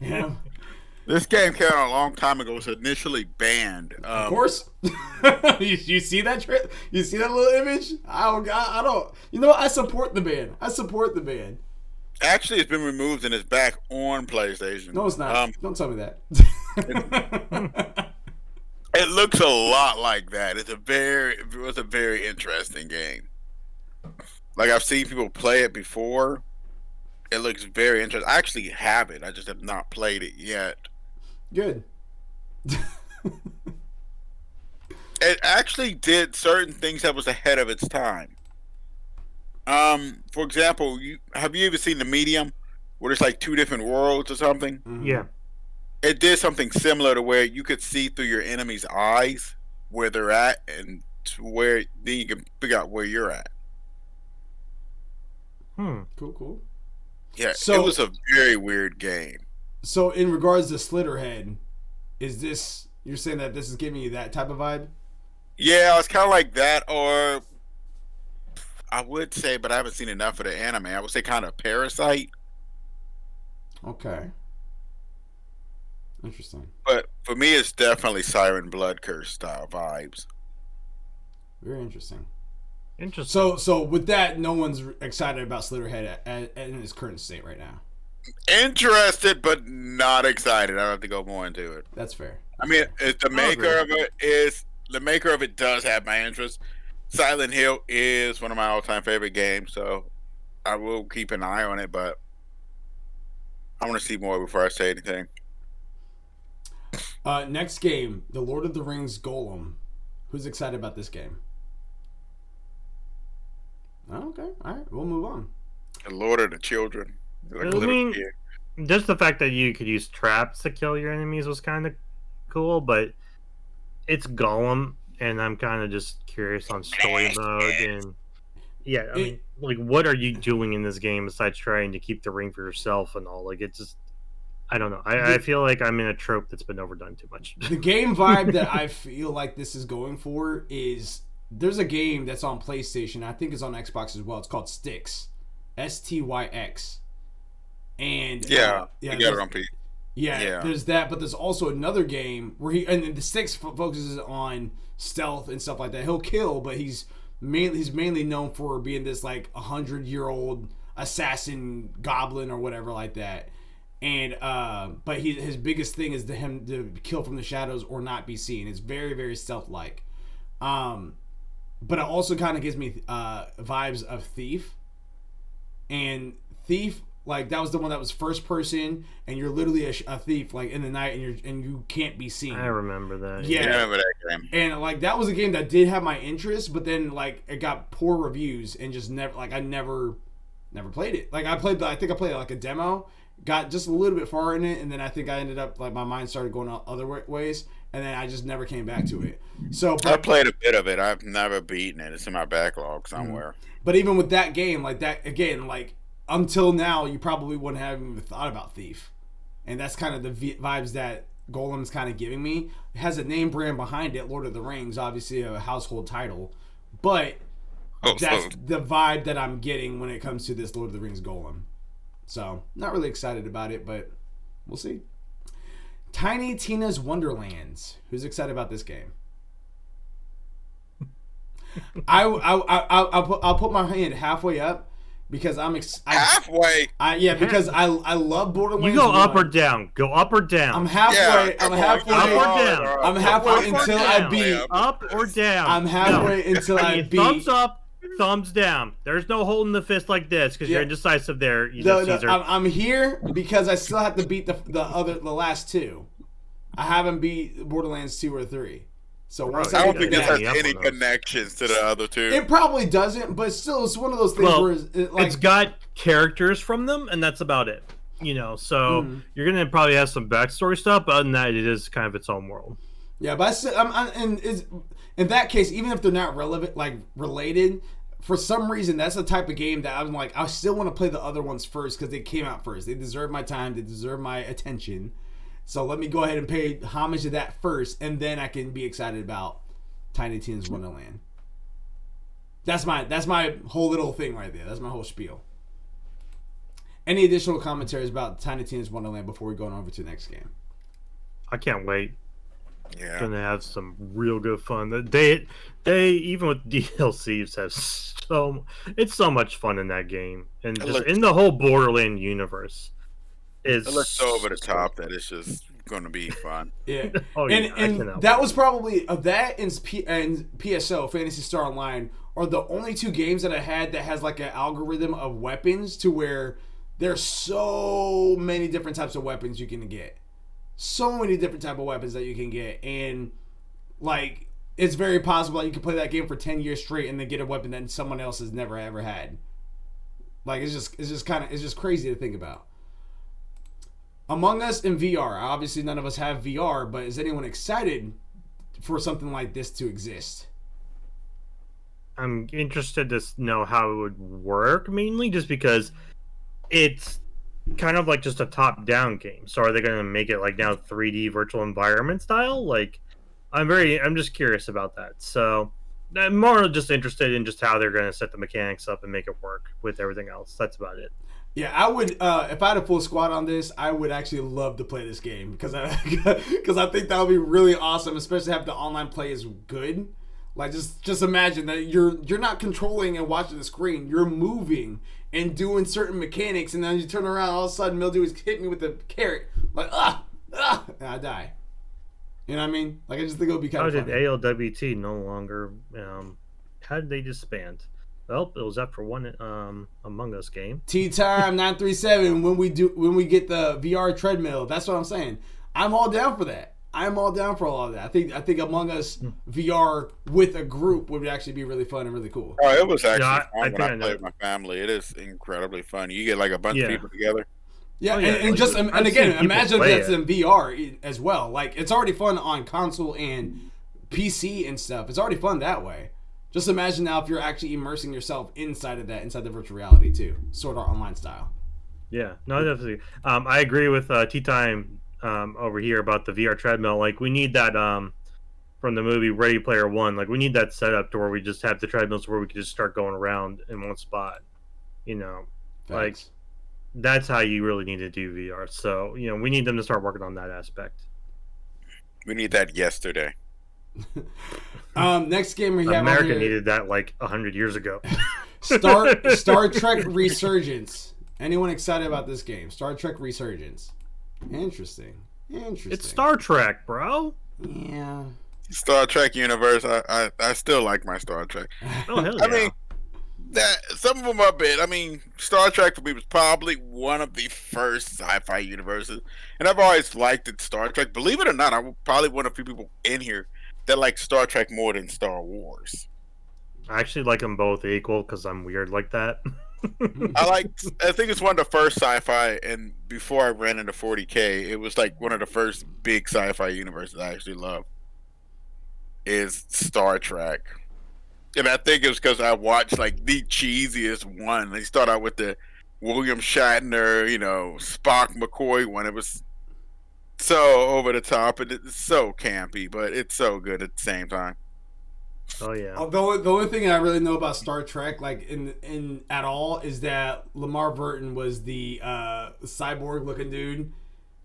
Yeah. This game came out a long time ago. It was initially banned. Of course. you see that you see that little image? I don't. You know what? I support the ban. Actually, it's been removed and it's back on PlayStation. No, it's not. Don't tell me that. It looks a lot like that. It was a very interesting game. Like, I've seen people play it before. It looks very interesting. I actually have it. I just have not played it yet. Good. It actually did certain things that was ahead of its time. For example, have you ever seen The Medium, where it's like two different worlds or something? Mm-hmm. Yeah. It did something similar to where you could see through your enemy's eyes where they're at, and to where then you can figure out where you're at. Cool. Yeah, So, it was a very weird game. So, in regards to Slitterhead, you're saying that this is giving you that type of vibe? Yeah, it's kind of like that, or I would say, but I haven't seen enough of the anime. I would say kind of Parasite. Okay. Interesting. But for me, it's definitely Siren Blood Curse style vibes. Very interesting. Interesting. So with that, no one's excited about Slitterhead in its current state right now. Interested, but not excited. I don't have to go more into it. That's fair. I mean, the maker of it does have my interest. Silent Hill is one of my all-time favorite games, so I will keep an eye on it, but I want to see more before I say anything. Next game, The Lord of the Rings Golem. Who's excited about this game? Oh, okay, all right, we'll move on. The Lord of the Children. Like, I mean, just the fact that you could use traps to kill your enemies was kind of cool, but it's Gollum, and I'm kind of just curious on story mode. And yeah, I mean, like, what are you doing in this game besides trying to keep the ring for yourself and all? Like, it's just, I don't know. I feel like I'm in a trope that's been overdone too much. The game vibe that I feel like this is going for is, there's a game that's on PlayStation. I think it's on Xbox as well. It's called Styx, STYX. And you got it on PC. Yeah, there's that, but there's also another game where the Styx focuses on stealth and stuff like that. He'll kill, but he's mainly known for being this like 100-year-old assassin goblin or whatever like that. And but his biggest thing is to kill from the shadows or not be seen. It's very, very stealth-like. But it also kind of gives me vibes of Thief. And Thief, like, that was the one that was first person, and you're literally a thief, like, in the night, and you can't be seen. I remember that. Yeah, I remember that game. And like, that was a game that did have my interest, but then like it got poor reviews and just never, like, I never played it. Like, I think I played like a demo, got just a little bit far in it, and then I think I ended up, like, my mind started going other ways, and then I just never came back to it. So I played a bit of it. I've never beaten it. It's in my backlog somewhere. But even with that game, like, that again, like, until now, you probably wouldn't have even thought about Thief. And that's kind of the vibes that Golem's kind of giving me. It has a name brand behind it, Lord of the Rings, obviously a household title. But that's the vibe that I'm getting when it comes to this Lord of the Rings Golem. So, not really excited about it, but we'll see. Tiny Tina's Wonderlands. Who's excited about this game? I'll put my hand halfway up. because halfway. Because I love Borderlands. You go 1. up or down. Go up or down. I'm halfway. Yeah, I'm come on, halfway. come Up or on, down. all right. I'm halfway Up or until down. I beat. Up or down. I'm halfway until I I mean, beat. thumbs up, thumbs down. There's no holding the fist like this because you're indecisive there. Caesar. I'm here because I still have to beat the last two. I haven't beat Borderlands 2 or 3. So once I I don't get think this that, has any connections to the other two. it probably doesn't, but still, it's one of those things where it's got characters from them, and that's about it. So you're gonna probably have some backstory stuff, but other than that, it is kind of its own world. Yeah, but in that case, even if they're not related, for some reason, that's the type of game that I'm like, I still want to play the other ones first because they came out first. They deserve my time. They deserve my attention. So let me go ahead and pay homage to that first, and then I can be excited about Tiny Tina's Wonderland. That's my whole little thing right there. That's my whole spiel. Any additional commentaries about Tiny Tina's Wonderland before we go on over to the next game? I can't wait. Yeah, gonna have some real good fun. They even with DLCs have it's so much fun in that game, and just in the whole Borderland universe. It looks so over the top that it's just going to be fun. Yeah. And that was probably that and PSO, Phantasy Star Online, are the only two games that I had that has like an algorithm of weapons to where there's so many different types of weapons you can get. So many different type of weapons that you can get. And like it's very possible that you can play that game for 10 years straight and then get a weapon that someone else has never ever had. Like it's just crazy to think about. Among Us in VR. Obviously, none of us have VR, but is anyone excited for something like this to exist? I'm interested to know how it would work, mainly just because it's kind of like just a top-down game. So are they going to make it like now 3D virtual environment style? Like, I'm just curious about that. So I'm more just interested in just how they're going to set the mechanics up and make it work with everything else. That's about it. Yeah, I would. If I had a full squad on this, I would actually love to play this game because I think that would be really awesome, especially if the online play is good. Like just imagine that you're not controlling and watching the screen, you're moving and doing certain mechanics, and then you turn around, all of a sudden Mildew is hit me with the carrot, like and I die. You know what I mean? Like I just think it would be kind of. How did ALWT no longer? How did they disband? Well, it was after one Among Us game. Tea Time 937 when we get the VR treadmill. That's what I'm saying. I'm all down for that. I'm all down for all of that. I think Among Us VR with a group would actually be really fun and really cool. Oh, it was actually fun I when I played with my family. It is incredibly fun. You get like a bunch of people together. Yeah, and again, imagine if that's in VR as well. Like it's already fun on console and PC and stuff. It's already fun that way. Just imagine now if you're actually immersing yourself inside the virtual reality too, sort of online style. Yeah, no, definitely. I agree with Tea Time over here about the VR treadmill. Like we need that from the movie Ready Player One. Like we need that setup to where we just have the treadmills where we can just start going around in one spot. Thanks. Like that's how you really need to do VR. So we need them to start working on that aspect. We need that yesterday. Next game we have America needed that like 100 years ago. Star Trek Resurgence. Anyone excited about this game? Star Trek Resurgence. Interesting. It's Star Trek, bro. Yeah. Star Trek universe. I still like my Star Trek. Oh hell yeah. I mean, some of them are a bit. I mean, Star Trek for me was probably one of the first sci-fi universes, and I've always liked it. Star Trek. Believe it or not, I'm probably one of the few people in here that like Star Trek more than Star Wars. I actually like them both equal because I'm weird like that. I think it's one of the first sci-fi, and before I ran into 40K, it was like one of the first big sci-fi universes I actually love is Star Trek. And I think it was because I watched like the cheesiest one. They start out with the William Shatner, Spock McCoy one. It was so over the top and it's so campy, but it's so good at the same time. Oh yeah. The only thing I really know about Star Trek, like in at all, is that Lamar Burton was the cyborg looking dude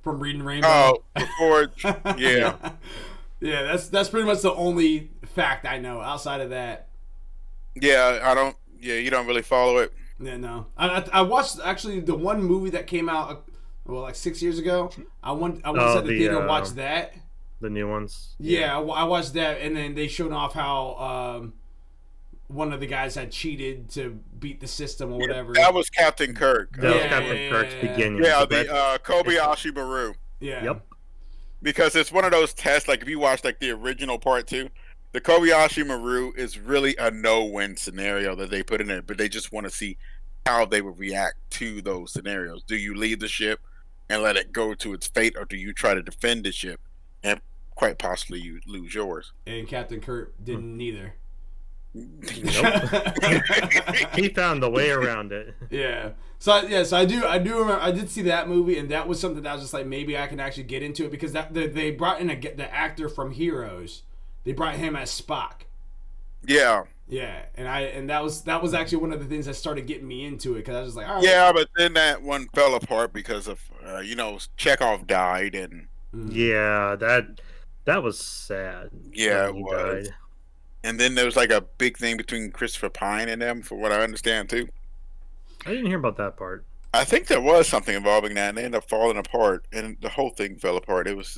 from Reading Rainbow. Oh, before, yeah. Yeah, that's pretty much the only fact I know. Outside of that, yeah, you don't really follow it. Yeah, no. I watched actually the one movie that came out like 6 years ago. I went to the theater and watched that. The new ones. Yeah, I watched that, and then they showed off how one of the guys had cheated to beat the system or whatever. That was Captain Kirk. That was Captain Kirk's beginning. Yeah, the Kobayashi Maru. Yeah. Yep. Because it's one of those tests, like if you watch like the original part 2, the Kobayashi Maru is really a no-win scenario that they put in there, but they just want to see how they would react to those scenarios. Do you leave the ship and let it go to its fate, or do you try to defend the ship and quite possibly you lose yours? And Captain Kirk didn't either. Nope. He found the way around it. Yeah. So I do remember I did see that movie, and that was something that I was just like, maybe I can actually get into it, because they brought in the actor from Heroes. They brought him as Spock. Yeah. Yeah, and that was actually one of the things that started getting me into it, because I was just like, all right. Yeah, but then that one fell apart because of Chekhov died, and yeah, that was sad. Yeah, it was. Died. And then there was like a big thing between Christopher Pine and them, for what I understand too. I didn't hear about that part. I think there was something involving that, and they ended up falling apart, and the whole thing fell apart. It was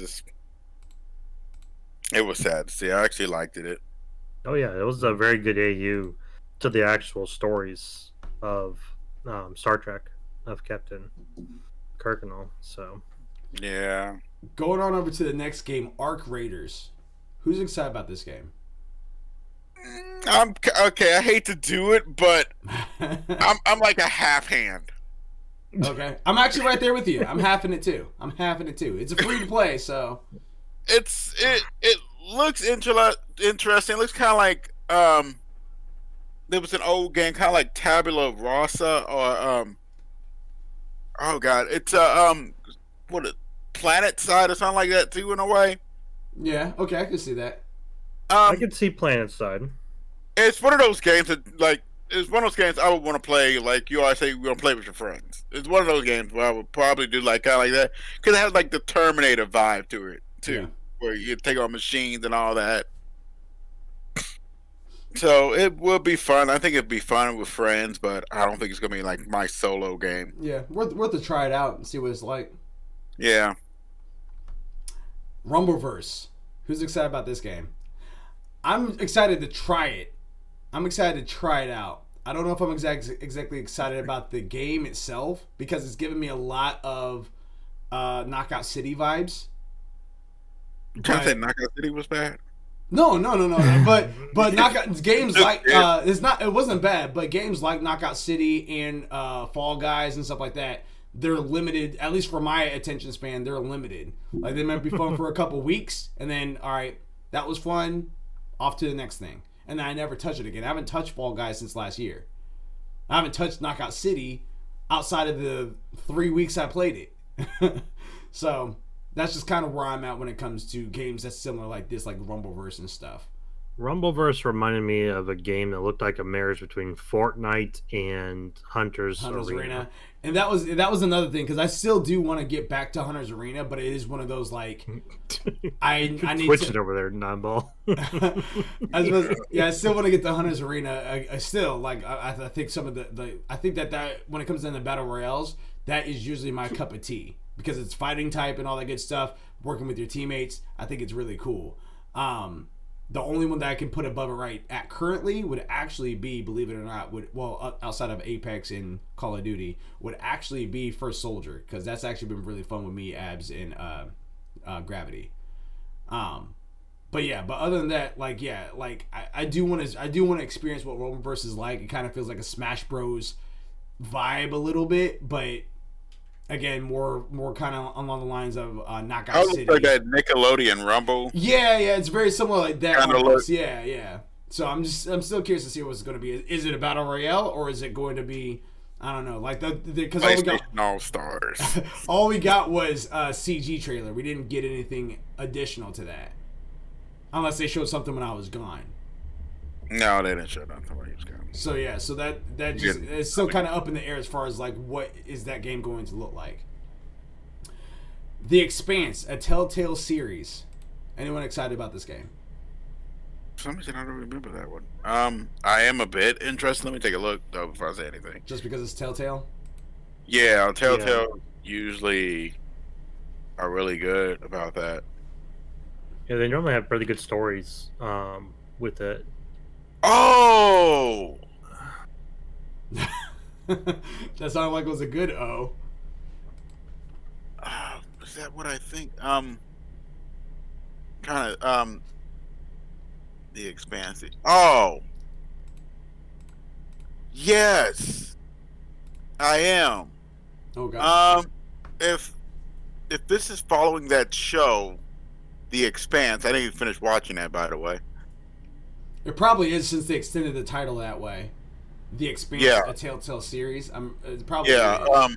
sad to see. I actually liked it. Oh yeah, it was a very good AU to the actual stories of Star Trek, of Captain Kirk and all. So yeah. Going on over to the next game, Arc Raiders. Who's excited about this game? I'm okay. I hate to do it, but I'm like a half hand. Okay, I'm actually right there with you. I'm halving it too. It's a free to play, so it looks interesting. It looks kind of like there was an old game, kind of like Tabula Rasa, or oh god, it's Planet Side or something like that too, in a way. Yeah. Okay, I can see that. I could see Planet Side. It's one of those games that, like, it's one of those games I would want to play. Like you always say, you want to play with your friends. It's one of those games where I would probably do like kind of like that, because it has like the Terminator vibe to it too, yeah, where you take on machines and all that. So it will be fun. I think it'd be fun with friends, but I don't think it's gonna be like my solo game. Yeah, worth to try it out and see what it's like. Yeah. Rumbleverse. Who's excited about this game? I'm excited to try it. I'm excited to try it out. I don't know if I'm exactly excited about the game itself, because it's giving me a lot of Knockout City vibes. You trying to say Knockout City was bad? No. But Knockout games like it wasn't bad, but games like Knockout City and Fall Guys and stuff like that, they're limited. At least for my attention span, they're limited. Like, they might be fun for a couple weeks, and then all right, that was fun. Off to the next thing. And then I never touch it again. I haven't touched Fall Guys since last year. I haven't touched Knockout City outside of the 3 weeks I played it. So that's just kind of where I'm at when it comes to games that's similar like this, like Rumbleverse and stuff. Rumbleverse reminded me of a game that looked like a marriage between Fortnite and Hunter's Arena. And that was another thing, because I still do want to get back to Hunter's Arena, but it is one of those, like, I need switching over there, Nonball. I still want to get to Hunter's Arena. I still, like, I think some of the I think that when it comes down to battle royales, that is usually my cup of tea, because it's fighting type and all that good stuff, working with your teammates. I think it's really cool. The only one that I can put above it right at currently would actually be, believe it or not, outside of Apex and Call of Duty, would actually be First Soldier, because that's actually been really fun with me, Abs, and Gravity. But other than that, I do want to experience what Rumbleverse is like. It kind of feels like a Smash Bros vibe a little bit, but again, more kind of along the lines of Knockout City. Like that Nickelodeon Rumble. Yeah, it's very similar like that. Kind of look. Yeah. So I'm still curious to see what it's going to be. Is it a battle royale, or is it going to be, I don't know, like because All Stars. All we got was a CG trailer. We didn't get anything additional to that, unless they showed something when I was gone. No, they didn't show nothing when he was gone. So yeah, so that just it's still kind of up in the air as far as like what is that game going to look like. The Expanse, a Telltale series. Anyone excited about this game? some reason I don't remember that one. I am a bit interested. Let me take a look though before I say anything. Just because it's Telltale? Yeah, Telltale usually are really good about that. Yeah, they normally have pretty good stories with it. Oh, That sounded like it was a good O. is that what I think? Kind of The Expanse. Oh, yes, I am. Oh god. If this is following that show, The Expanse, I didn't even finish watching that, by the way. It probably is since they extended the title that way. The Expanse, Yeah. a Telltale series. It probably Yeah. is.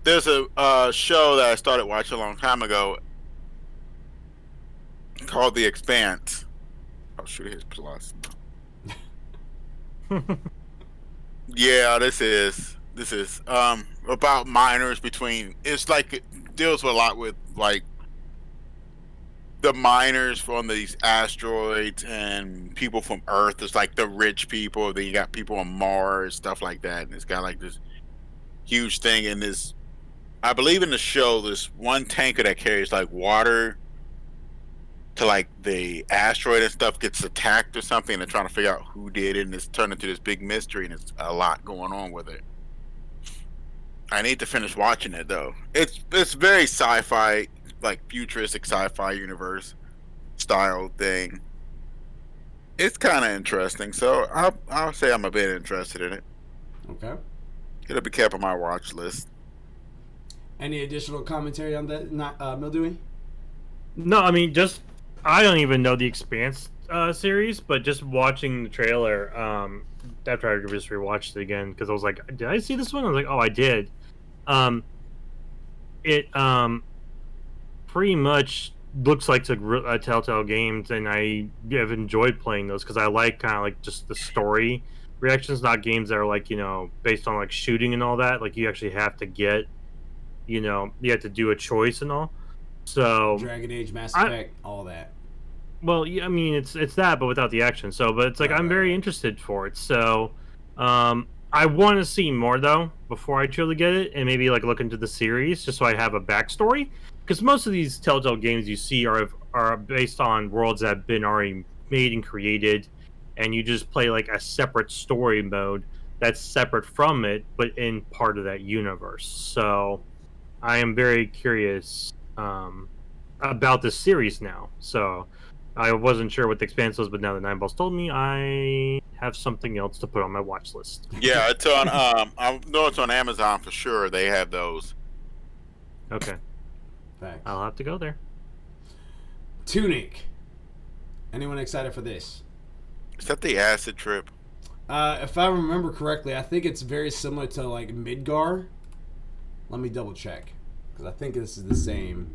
There's a show that I started watching a long time ago called The Expanse. I'll shoot his plus. Yeah, this is about miners between. It's like it deals with a lot with like the miners from these asteroids and people from Earth. It's like the rich people. Then you got people on Mars, stuff like that. And it's got like this huge thing in this. I believe in the show, this one tanker that carries like water to like the asteroid and stuff gets attacked or something, and they're trying to figure out who did it, and it's turned into this big mystery, and it's a lot going on with it. I need to finish watching it though. It's very sci-fi, like futuristic sci-fi universe style thing. It's kind of interesting, so I'll say I'm a bit interested in it. Okay. It'll be kept on my watch list. Any additional commentary on that, Mildewy? No, I mean, just I don't even know the Expanse series, but just watching the trailer after I just rewatched it again because I was like, did I see this one? I was like, oh, I did. It pretty much looks like a Telltale games, and I have enjoyed playing those because I like kind of like just the story reactions, not games that are like based on like shooting and all that. Like you actually have to get, you have to do a choice and all. So Dragon Age, Mass Effect, all that. Well, yeah, I mean it's that, but without the action. So, but it's like I'm very interested for it. So, I want to see more though before I truly get it, and maybe like look into the series just so I have a backstory. Because most of these Telltale games you see are based on worlds that have been already made and created, and you just play like a separate story mode that's separate from it, but in part of that universe. So, I am very curious about this series now. So. I wasn't sure what the Expanse was, but now that Nine Balls told me, I have something else to put on my watch list. Yeah, it's on. I know it's on Amazon for sure. They have those. Okay. Thanks. I'll have to go there. Tunic. Anyone excited for this? Is that the acid trip? If I remember correctly, I think it's very similar to like Midgar. Let me double check because I think this is the same.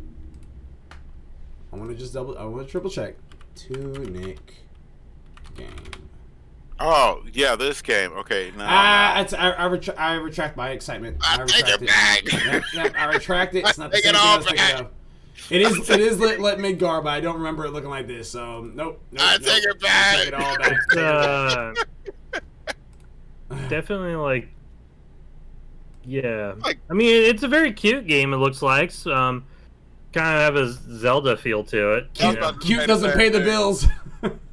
I want to triple check. Tunic game. Oh yeah, this game. Okay, no. I retract my excitement. I take it back. Yep, I retract it. It's not the Take same it thing all I was thinking back. of. It is lit Midgar, but I don't remember it looking like this. So nope. I take it back. I take it all back. Definitely like, yeah. Like- I mean, it's a very cute game. It looks like kind of have a Zelda feel to it. Cute doesn't pay the bills.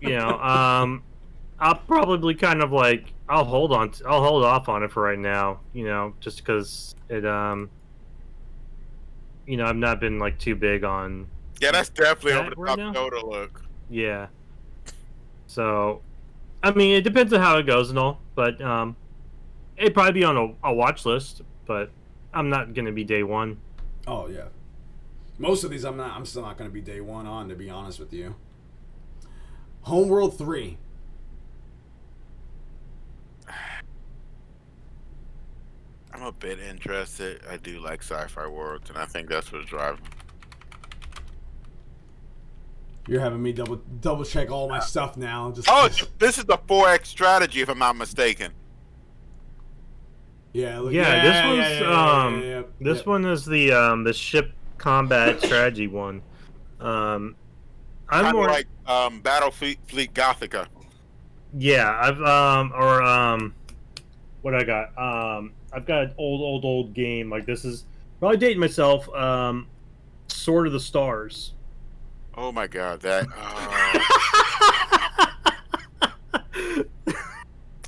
I'll probably kind of like I'll hold off on it for right now. Just because it I've not been like too big on. Yeah, that's definitely that over the right top now? Yoda look. Yeah. So, I mean, it depends on how it goes and all, but it'd probably be on a watch list. But I'm not gonna be day one. Oh yeah. Most of these I'm still not going to be day one on, to be honest with you. Homeworld 3. I'm a bit interested. I do like sci-fi worlds, and I think that's what's driving. You're having me double check all my stuff now. This is the 4X strategy, if I'm not mistaken. Yeah. This one is the ship combat strategy one. I I'm Kind of more like Battlefleet Gothica. yeah. What I got? I've got an old game. Like this is probably dating myself. Sword of the Stars. Oh my god, that.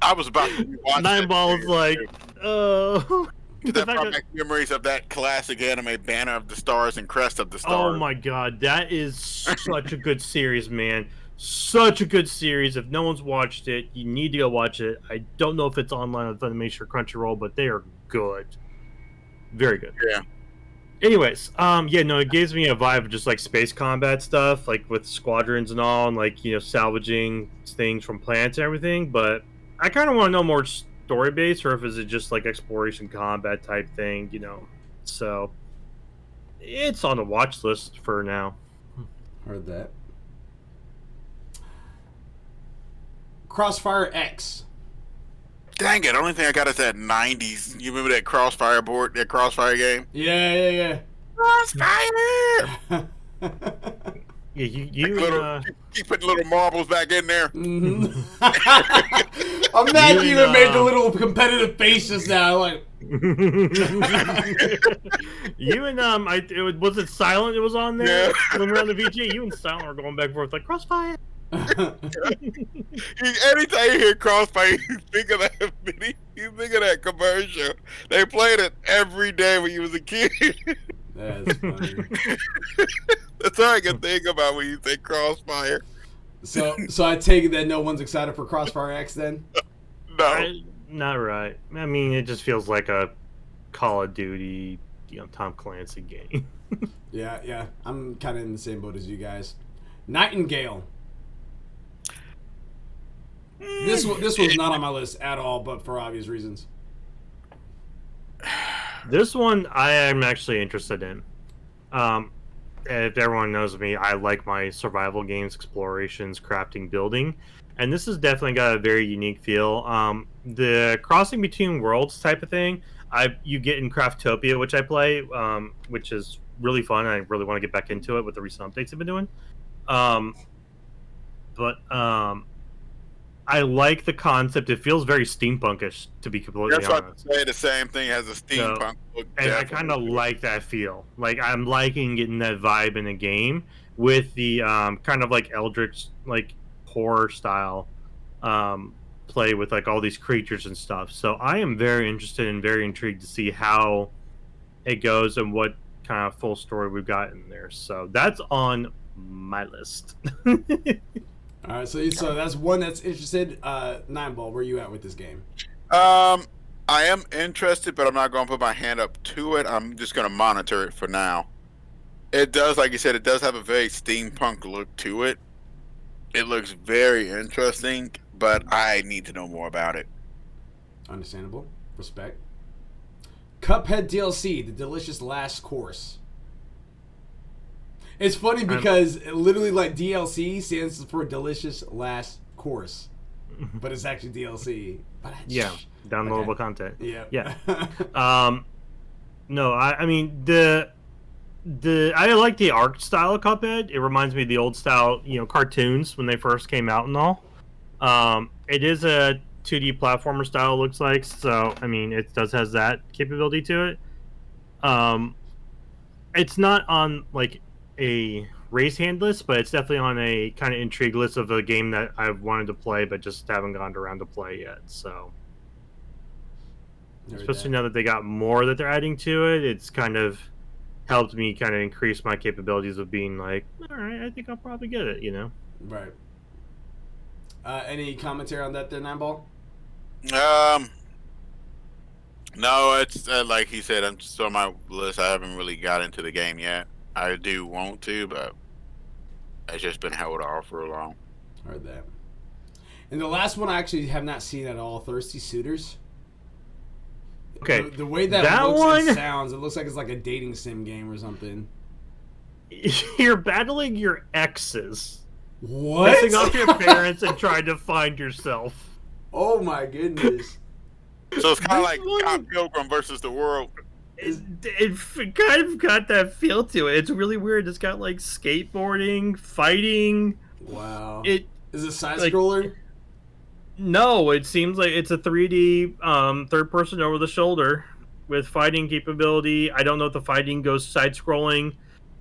I was about to watch Nine Balls like, oh. That brought back memories of that classic anime Banner of the Stars and Crest of the Stars. Oh my god, that is such a good series, man. Such a good series. If no one's watched it, you need to go watch it. I don't know if it's online on Funimation or Crunchyroll, but they are good. Very good. Yeah. Anyways, yeah, no, it gives me a vibe of just like space combat stuff, like with squadrons and all, and like, salvaging things from planets and everything, but I kind of want to know more story based, or if it's just like exploration combat type thing, so it's on the watch list for now. Heard that. Crossfire X. Dang it! Only thing I got is that '90s. You remember that Crossfire board, that Crossfire game? Yeah. Crossfire. Yeah, you keep putting little marbles back in there. Mm-hmm. I'm mad you even made the little competitive faces now. Like you and was it Silent? It was on there when we were on the VG. You and Silent were going back and forth like Crossfire. Anytime you hear Crossfire, you think of that video. You think of that commercial. They played it every day when you was a kid. That's funny. That's all I can think about when you say Crossfire. So I take it that no one's excited for Crossfire X then? No. Not right. I mean, it just feels like a Call of Duty, Tom Clancy game. Yeah. I'm kind of in the same boat as you guys. Nightingale. This was not on my list at all, but for obvious reasons. This one I am actually interested in. If everyone knows me, I like my survival games, explorations, crafting, building, and this has definitely got a very unique feel. The crossing between worlds type of thing, you get in Craftopia, which I play, which is really fun. I really want to get back into it with the recent updates I've been doing. But I like the concept. It feels very steampunkish, to be completely honest. That's what I say. The same thing as a steampunk look. And I kind of like that feel. Like I'm liking getting that vibe in a game with the kind of like Eldritch, like horror style play with like all these creatures and stuff. So I am very interested and very intrigued to see how it goes and what kind of full story we've got in there. So that's on my list. All right, so that's one that's interested. Nine Ball, where you at with this game? I am interested, but I'm not going to put my hand up to it. I'm just going to monitor it for now. It does, like you said, it does have a very steampunk look to it. It looks very interesting, but I need to know more about it. Understandable. Respect. Cuphead DLC, The Delicious Last Course. It's funny because literally like DLC stands for Delicious Last Course, but it's actually DLC. But downloadable content. Yeah. No, I mean I like the art style of Cuphead. It reminds me of the old style, cartoons when they first came out and all. It is a 2D platformer style, it looks like. So I mean, it has that capability to it. It's not on like a raise hand list, but it's definitely on a kind of intrigue list of a game that I've wanted to play but just haven't gotten around to play yet. So especially now that they got more that they're adding to it, it's kind of helped me kind of increase my capabilities of being like, all right, I think I'll probably get it, Right. Any commentary on that there, Nine Ball? No, it's like he said, I'm just on my list. I haven't really got into the game yet. I do want to, but it's just been held off for long. Heard that. And the last one I actually have not seen at all, Thirsty Suitors. Okay. The way that looks and sounds, it looks like it's like a dating sim game or something. You're battling your exes. What? Pissing off your parents and trying to find yourself. Oh my goodness. So it's kind of like Scott Pilgrim versus the World. it kind of got that feel to it. It's really weird. It's got like skateboarding, fighting. Wow. It Is it a side like scroller? no, it seems like it's a 3D third person over the shoulder with fighting capability. I don't know if the fighting goes side scrolling.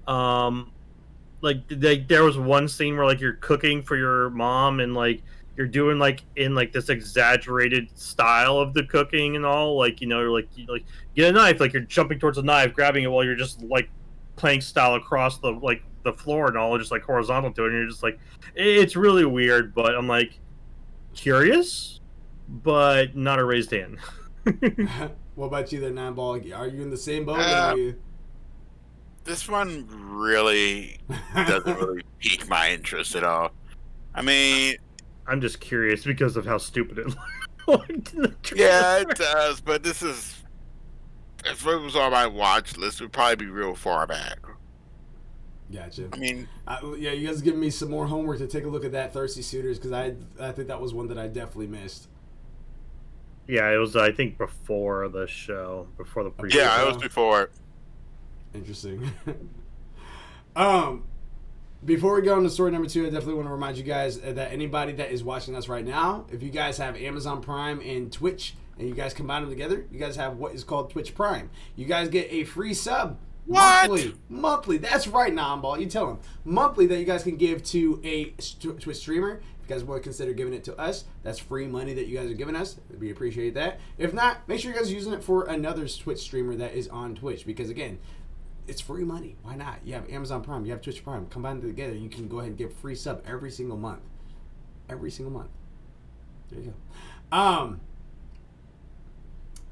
There was one scene where like you're cooking for your mom and like you're doing like in like this exaggerated style of the cooking and all, like you like get a knife, like you're jumping towards a knife, grabbing it while you're just like plank style across the floor and all, just like horizontal to it, and you're just like it's really weird. But I'm like curious, but not a raised hand. What about you there, Nine Ball? Are you in the same boat? This one really doesn't really pique my interest at all. I mean, I'm just curious because of how stupid it looked in the trailer. yeah, it does, but this is, if it was on my watch list, it would probably be real far back. Gotcha. I mean, yeah, you guys giving me some more homework to take a look at that Thirsty Suitors, because I think that was one that I definitely missed. Yeah, it was, I think, before the show, before the preview. yeah, it was before. Interesting. Before we go into story number 2, I definitely want to remind you guys that anybody that is watching us right now, if you guys have Amazon Prime and Twitch, and you guys combine them together, you guys have what is called Twitch Prime. You guys get a free sub. What? Monthly. That's right, Nonball. You tell them. Monthly that you guys can give to a Twitch streamer. If you guys want to consider giving it to us, that's free money that you guys are giving us. We appreciate that. If not, make sure you guys are using it for another Twitch streamer that is on Twitch, because again, it's free money. Why not? You have Amazon Prime, you have Twitch Prime. Combine them together, you can go ahead and get free sub every single month. Every single month. There you go.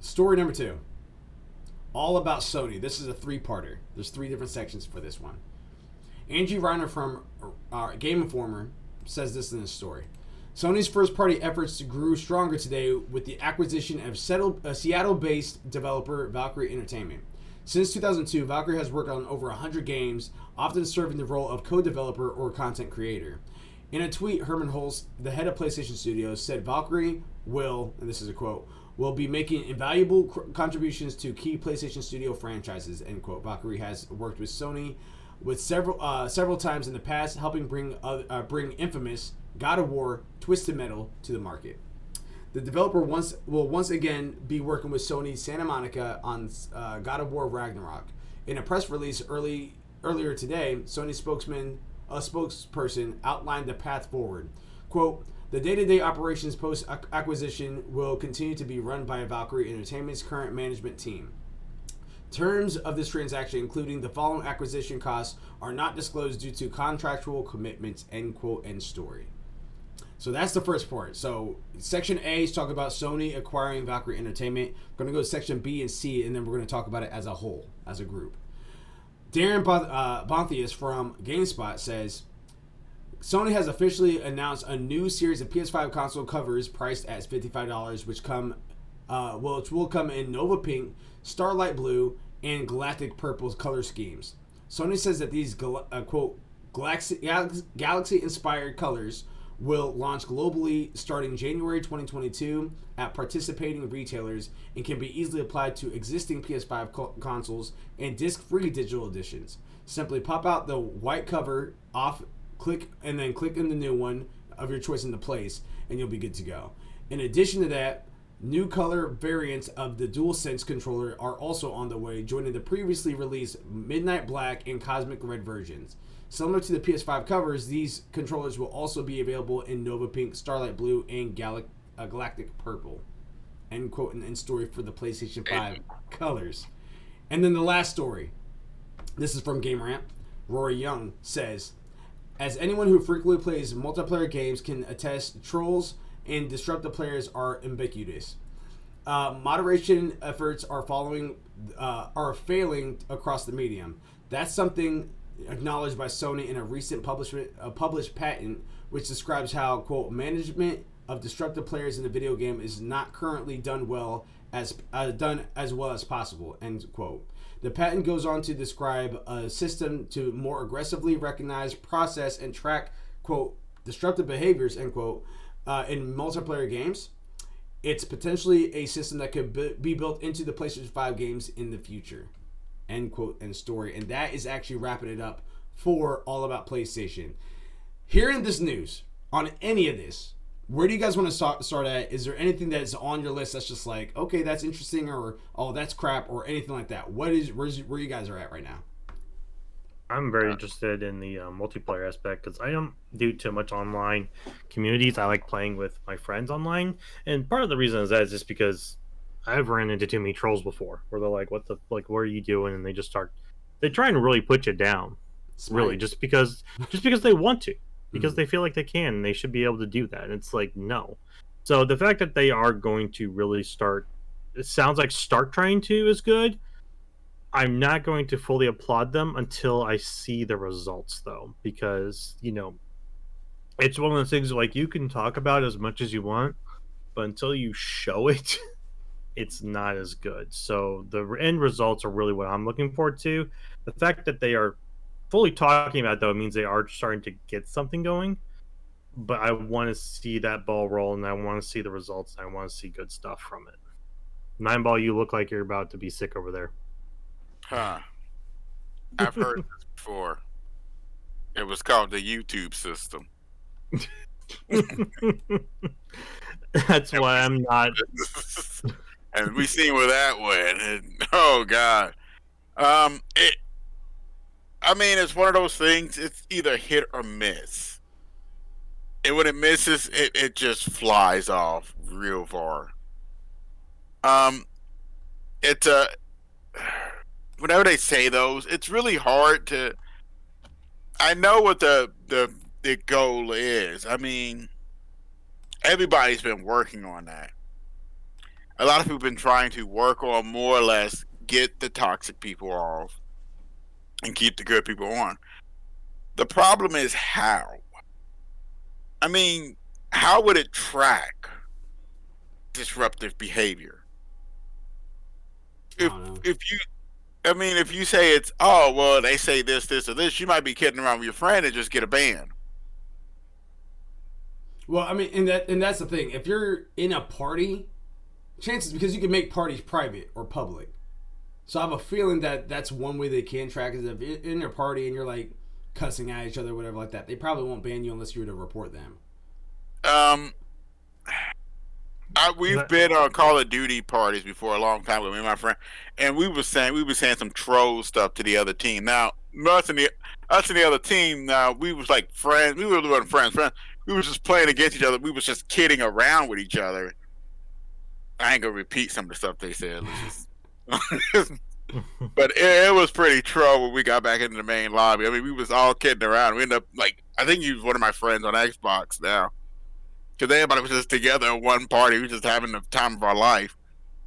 Story number 2. All about Sony. This is a 3-parter. There's 3 different sections for this one. Angie Reiner from Game Informer says this in his story. Sony's first-party efforts grew stronger today with the acquisition of Seattle-based developer Valkyrie Entertainment. Since 2002, Valkyrie has worked on over 100 games, often serving the role of co-developer or content creator. In a tweet, Herman Hulst, the head of PlayStation Studios, said Valkyrie will, and this is a quote, will be making invaluable contributions to key PlayStation Studio franchises, end quote. Valkyrie has worked with Sony with several times in the past, helping bring infamous God of War Twisted Metal to the market. The developer will once again be working with Sony Santa Monica on God of War Ragnarok. In a press release earlier today, Sony spokesperson outlined the path forward. Quote, the day-to-day operations post-acquisition will continue to be run by Valkyrie Entertainment's current management team. Terms of this transaction, including the following acquisition costs, are not disclosed due to contractual commitments, end quote, end story. So that's the first part. So section A is talking about Sony acquiring Valkyrie Entertainment. We're going to go to section B and C, and then we're going to talk about it as a whole, as a group. Darren Bonthius from GameSpot says, Sony has officially announced a new series of PS5 console covers priced at $55, which will come in Nova Pink, Starlight Blue, and Galactic Purple color schemes. Sony says that these quote Galaxy-inspired colors will launch globally starting January 2022 at participating retailers and can be easily applied to existing PS5 consoles and disc-free digital editions. Simply pop out the white cover off, click in the new one of your choice into place, and you'll be good to go. In addition to that, new color variants of the DualSense controller are also on the way, joining the previously released Midnight Black and Cosmic Red versions. Similar to the PS5 covers, these controllers will also be available in Nova Pink, Starlight Blue, and Galactic Purple. End quote, and end story for the PlayStation 5 colors. And then the last story. This is from GameRant. Rory Young says, as anyone who frequently plays multiplayer games can attest, trolls and disruptive players are ubiquitous. Moderation efforts are failing across the medium. That's something acknowledged by Sony in a recent published patent, which describes how, quote, management of disruptive players in the video game is not currently done as well as possible, end quote. The patent goes on to describe a system to more aggressively recognize, process, and track, quote, disruptive behaviors, end quote, in multiplayer games. It's potentially a system that could be built into the PlayStation 5 games in the future. End quote and story. And that is actually wrapping it up for All About PlayStation. Hearing this news on any of this, where do you guys want to start at? Is there anything that is on your list that's just like, okay, that's interesting, or oh, that's crap, or anything like that? Where you guys are at right now? I'm very interested in the multiplayer aspect because I don't do too much online communities. I like playing with my friends online, and part of the reason is that is just because I've ran into too many trolls before, where they're like, "What are you doing?" And they try and really put you down, really, just because they want to, because they feel like they can, and they should be able to do that. And it's like, no. So the fact that they are going to really start, it sounds like start trying to is good. I'm not going to fully applaud them until I see the results, though, because, it's one of those things like you can talk about as much as you want, but until you show it, it's not as good. So the end results are really what I'm looking forward to. The fact that they are fully talking about it, though, means they are starting to get something going, but I want to see that ball roll, and I want to see the results, and I want to see good stuff from it. Nineball, you look like you're about to be sick over there. Huh. I've heard this before. It was called the YouTube system. That's why I'm not. And we seen where that went. And, oh God. It's one of those things. It's either hit or miss. And when it misses, it just flies off real far. It's a. Whenever they say those, it's really hard to. I know what the goal is. I mean, everybody's been working on that. A lot of people have been trying to work on more or less get the toxic people off and keep the good people on. The problem is how. I mean, how would it track disruptive behavior? If you say it's, oh, well, they say this, or this, you might be kidding around with your friend and just get a ban. Well, I mean, and that's the thing. If you're in a party, chances, because you can make parties private or public. So I have a feeling that that's one way they can track is if you're in your party and you're like cussing at each other or whatever like that, they probably won't ban you unless you were to report them. We've been on Call of Duty parties before a long time with me and my friend, and we were saying some troll stuff to the other team. Now, us and the other team, we was like friends. We weren't friends. We were just playing against each other. We was just kidding around with each other. I ain't gonna repeat some of the stuff they said. But it was pretty troll when we got back into the main lobby. I mean, we was all kidding around. We ended up I think he was one of my friends on Xbox now. Because everybody was just together at one party. We were just having the time of our life.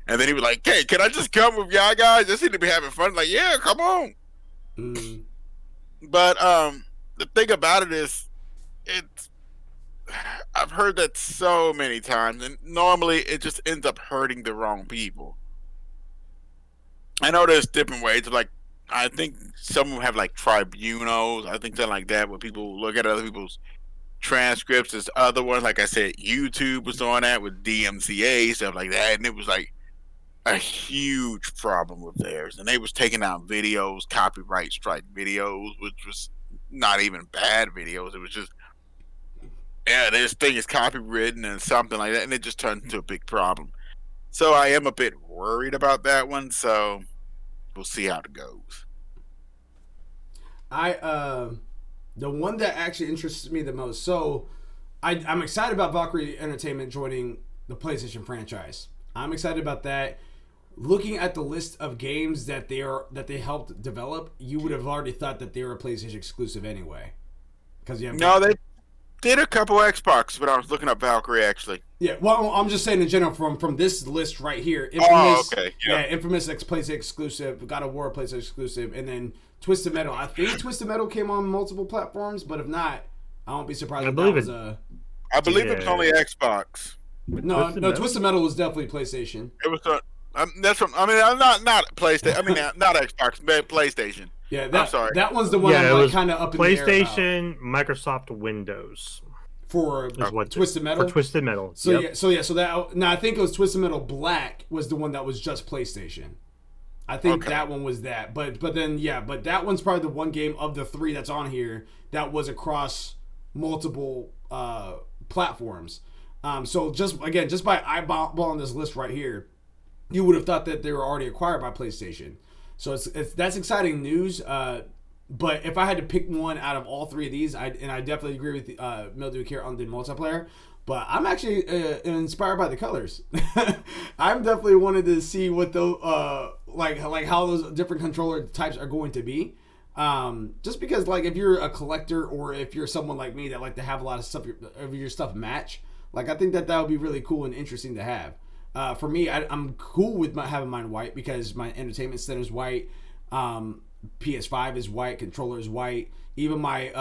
And then he was like, hey, can I just come with y'all guys? Just seem to be having fun. Like, yeah, come on. Mm. But the thing about it is, I've heard that so many times. And normally it just ends up hurting the wrong people. I know there's different ways. I think some of them have tribunals. I think something like that where people look at other people's transcripts. There's other ones, like I said, YouTube was on that with DMCA, stuff like that, and it was like a huge problem with theirs. And they was taking out videos, copyright strike videos, which was not even bad videos. It was just, yeah, this thing is copywritten and something like that, and it just turned into a big problem. So I am a bit worried about that one, so we'll see how it goes. The one that actually interests me the most. So, I'm excited about Valkyrie Entertainment joining the PlayStation franchise. I'm excited about that. Looking at the list of games that they helped develop, you would have already thought that they were a PlayStation exclusive anyway. Because they did a couple Xbox, but I was looking up Valkyrie actually. Yeah, well, I'm just saying in general from this list right here. Okay. Yeah, Infamous PlayStation exclusive, God of War PlayStation exclusive, and then Twisted Metal. I think Twisted Metal came on multiple platforms, but if not, I won't be surprised. I believe it was only Xbox. No, Twisted Metal was definitely PlayStation. It was not PlayStation. Not Xbox, but PlayStation. Yeah, I'm sorry. That one's the one I'm kind of up in PlayStation, the air about. Microsoft Windows. for Twisted Metal. For Twisted Metal. So that now I think it was Twisted Metal Black was the one that was just PlayStation. I think that one was that, but that one's probably the one game of the 3 that's on here that was across multiple platforms. So just by eyeballing this list right here, you would have thought that they were already acquired by PlayStation. So that's exciting news. But if I had to pick one out of all 3 of these, I definitely agree with Mildew here on the multiplayer. But I'm actually inspired by the colors. I'm definitely wanted to see what the like how those different controller types are going to be. Just because like if you're a collector or if you're someone like me that like to have a lot of stuff of your stuff match, like I think that would be really cool and interesting to have. For me, I'm cool with having mine white because my entertainment center is white. PS5 is white, controller is white. Even my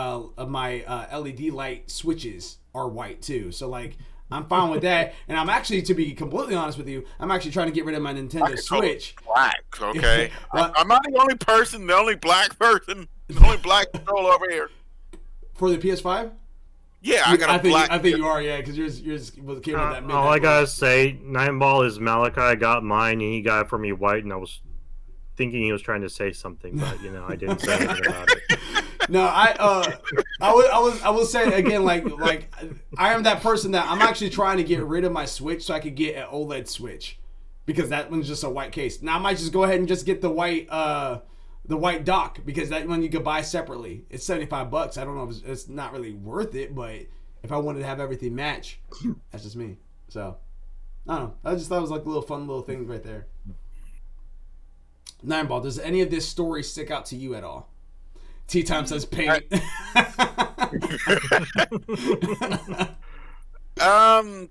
LED light switches are white too. So like I'm fine with that. And I'm actually, to be completely honest with you, I'm actually trying to get rid of my Nintendo Switch. Black, okay. I'm not the only person, the only black person, the only black controller over here. For the PS5? Yeah, I got black. I think you are, yeah, because yours was came with that. All I gotta say, Nineball is Malachi got mine, and he got it for me white, and I was thinking he was trying to say something, but I didn't say anything about it. No, I will say again, like I am that person that I'm actually trying to get rid of my Switch so I could get an OLED Switch because that one's just a white case. Now I might just go ahead and just get the white dock because that one you could buy separately. It's $75. I don't know if it's not really worth it, but if I wanted to have everything match, that's just me. So I don't know. I just thought it was like a little fun little thing right there. Nineball, does any of this story stick out to you at all? T-Time says paint.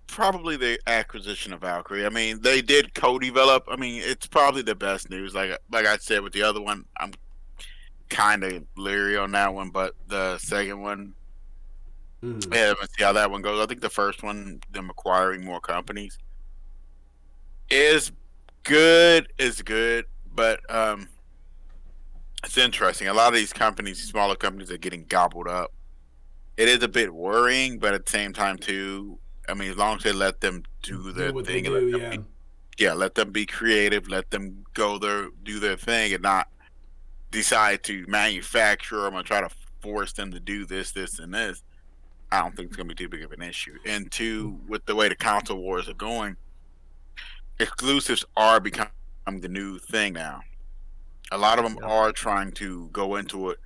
Probably the acquisition of Valkyrie. I mean, they did co-develop. I mean, it's probably the best news. Like I said with the other one, I'm kind of leery on that one, but the second one, let's see how that one goes. I think the first one, them acquiring more companies, is good, but it's interesting. A lot of these companies, smaller companies, are getting gobbled up. It is a bit worrying, but at the same time, too, I mean, as long as they let them do their thing, let them be creative, let them do their thing, and not decide to manufacture them or try to force them to do this, and this. I don't think it's going to be too big of an issue. And two, with the way the console wars are going, exclusives are becoming the new thing now. A lot of them are trying to go into it.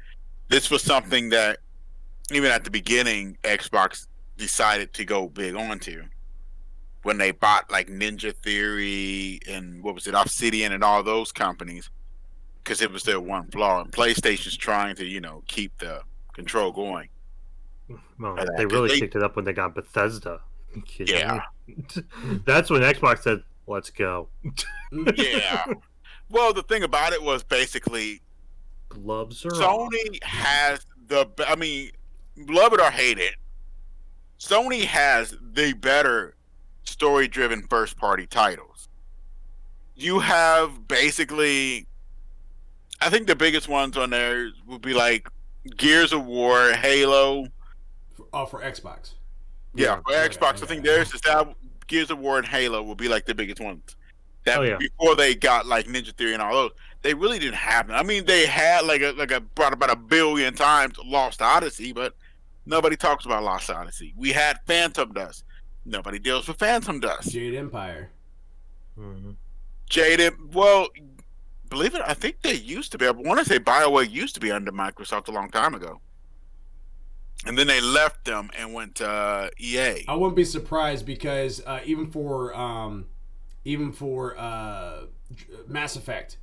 This was something that, even at the beginning, Xbox decided to go big onto when they bought like Ninja Theory and Obsidian and all those companies, because it was their one flaw. And PlayStation's trying to, keep the control going. Well, they really kicked it up when they got Bethesda. Yeah. That's when Xbox said, let's go. Yeah. Well, the thing about it was basically gloves are Sony has love it or hate it, Sony has the better story-driven first-party titles. You have basically, I think the biggest ones on there would be like Gears of War, Halo. For Xbox. Yeah, for Xbox. I think there's Gears of War and Halo would be like the biggest ones. Before they got like Ninja Theory and all those, they really didn't have them. I mean, they had brought about 1 billion times Lost Odyssey, but nobody talks about Lost Odyssey. We had Phantom Dust. Nobody deals with Phantom Dust. Jade Empire. Well, believe it, I think they used to be. I want to say BioWare used to be under Microsoft a long time ago. And then they left them and went to EA. I wouldn't be surprised because even for Mass Effect,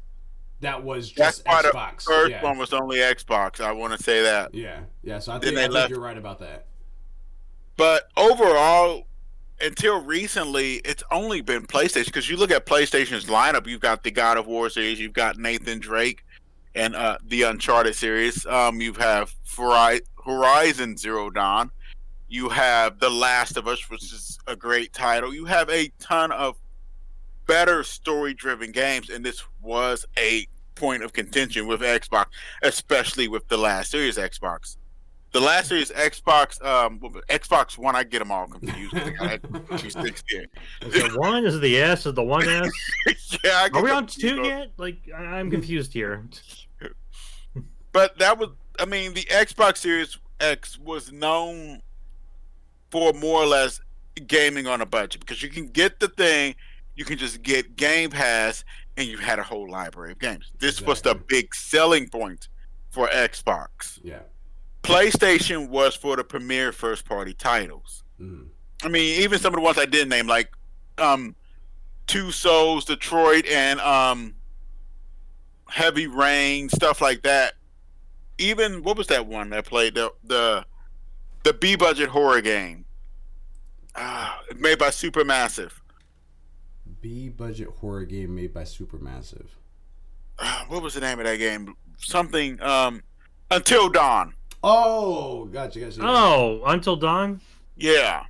that was just Xbox. The first one was only Xbox. I want to say that. Yeah. So I think you're right about that. But overall, until recently, it's only been PlayStation. Because you look at PlayStation's lineup, you've got the God of War series, you've got Nathan Drake, and the Uncharted series. You have Horizon Zero Dawn. You have The Last of Us, which is a great title. You have a ton of better story-driven games, and this was a point of contention with Xbox, especially with the last series Xbox. The last series, Xbox One, I get them all confused. I got 360. Is it one? Is it the S? Is the 1S? Yeah, I get Are we on confused. 2 yet? Like, I'm confused here. But that was, I mean, the Xbox Series X was known for more or less gaming on a budget because you can get the thing, you can just get Game Pass, and you had a whole library of games. This was the big selling point for Xbox. Yeah. PlayStation was for the premier first-party titles. Mm. I mean, even some of the ones I didn't name, like Two Souls, Detroit, and Heavy Rain, stuff like that. Even what was that one that played the B-budget horror game made by Supermassive? B-budget horror game made by Supermassive. What was the name of that game? Something Until Dawn. Oh, gotcha. Oh, Until Dawn? Yeah.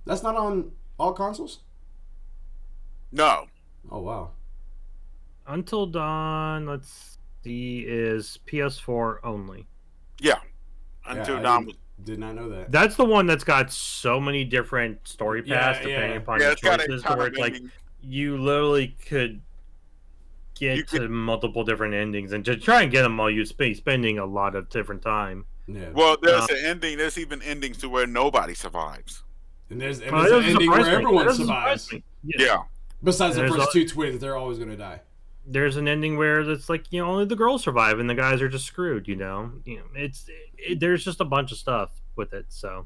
That's not on all consoles? No. Oh, wow. Until Dawn, let's see, is PS4 only. Yeah. Until Dawn was. Did not know that. That's the one that's got so many different story paths depending upon your choices, to where it's like you literally could get to multiple different endings, and to try and get them all, you'd be spending a lot of different time. Yeah. Well, there's an ending. There's even endings to where nobody survives. And there's an ending where everyone survives. Yeah. Besides the first two twins, they're always going to die. There's an ending where it's like, only the girls survive and the guys are just screwed. There's just a bunch of stuff with it. So,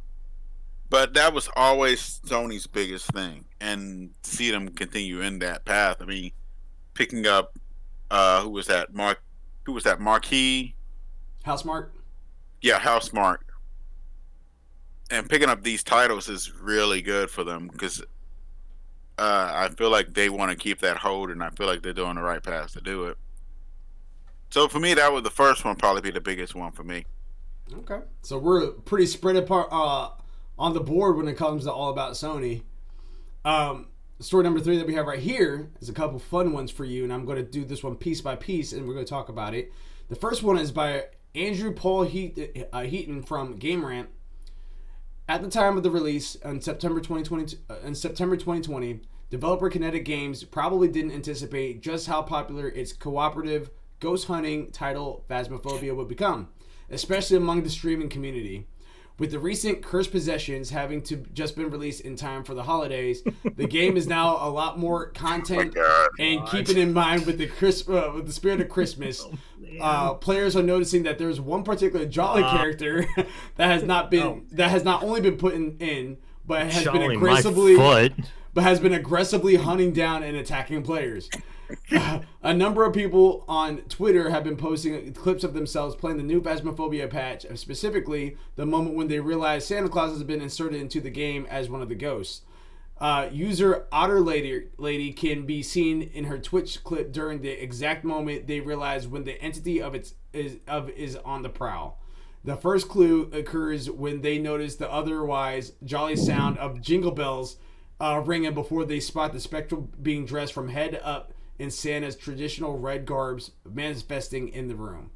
but that was always Sony's biggest thing, and see them continue in that path. I mean, picking up who was that? Marquee? Housemarque? Yeah, Housemarque. And picking up these titles is really good for them because I feel like they want to keep that hold, and I feel like they're doing the right path to do it. So for me, that was the first one, probably be the biggest one for me. Okay. So we're pretty spread apart on the board when it comes to all about Sony. Story number 3 that we have right here is a couple fun ones for you, and I'm going to do this one piece by piece, and we're going to talk about it. The first one is by Andrew Paul Heaton from Game Rant. At the time of the release in September 2020, developer Kinetic Games probably didn't anticipate just how popular its cooperative ghost hunting title Phasmophobia would become, especially among the streaming community. With the recent Cursed Possessions having to just been released in time for the holidays, the game is now a lot more content. And keeping in mind with the spirit of Christmas, players are noticing that there's one particular Jolly character that has not only been put in, but has been aggressively hunting down and attacking players. A number of people on Twitter have been posting clips of themselves playing the new Phasmophobia patch, specifically the moment when they realize Santa Claus has been inserted into the game as one of the ghosts. User Otter Lady can be seen in her Twitch clip during the exact moment they realize when the entity is on the prowl. The first clue occurs when they notice the otherwise jolly sound of jingle bells ringing before they spot the spectral being dressed from head up in Santa's traditional red garbs manifesting in the room.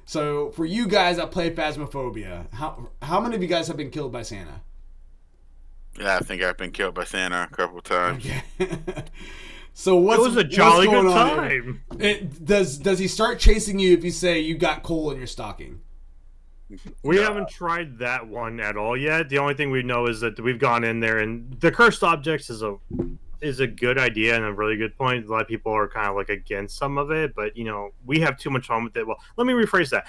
So for you guys that play Phasmophobia, how many of you guys have been killed by Santa? Yeah, I think I've been killed by Santa a couple of times. Okay. So it was a jolly good time. Does he start chasing you if you say you got coal in your stocking? We haven't tried that one at all yet. The only thing we know is that we've gone in there, and the cursed objects is a good idea and a really good point. A lot of people are kind of like against some of it, but we have too much fun with it. Well, let me rephrase that.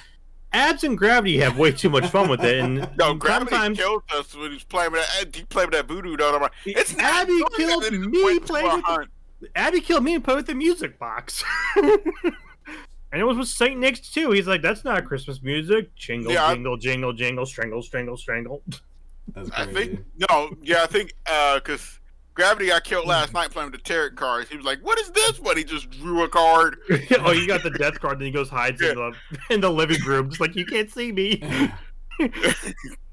Abs and Gravity have way too much fun with it, and Gravity killed us when he was playing with that. He played with that voodoo doll. It's Abby killed me playing with Abby killed me and played with the music box. And it was with Saint Nick's too. He's like, that's not Christmas music. Jingle, jingle, jingle, jingle, strangle, strangle, strangle. That's crazy. I think because Gravity got killed last night playing with the tarot cards. He was like, what is this one? He just drew a card. Oh, you got the death card, then he goes hides in the living room. Just like, you can't see me.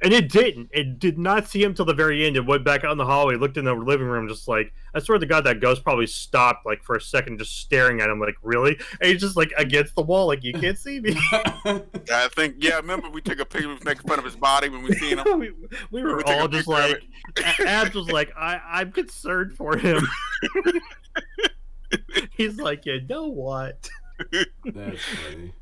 And it didn't. It did not see him till the very end. It went back out in the hallway, looked in the living room, just like, I swear to God, that ghost probably stopped like for a second, just staring at him, like, really? And he's just like against the wall, like, you can't see me. I think, remember we took a picture, we was making fun of his body when we seen him. we were all just like, Abs was like, I'm concerned for him. He's like, you know what? That's funny.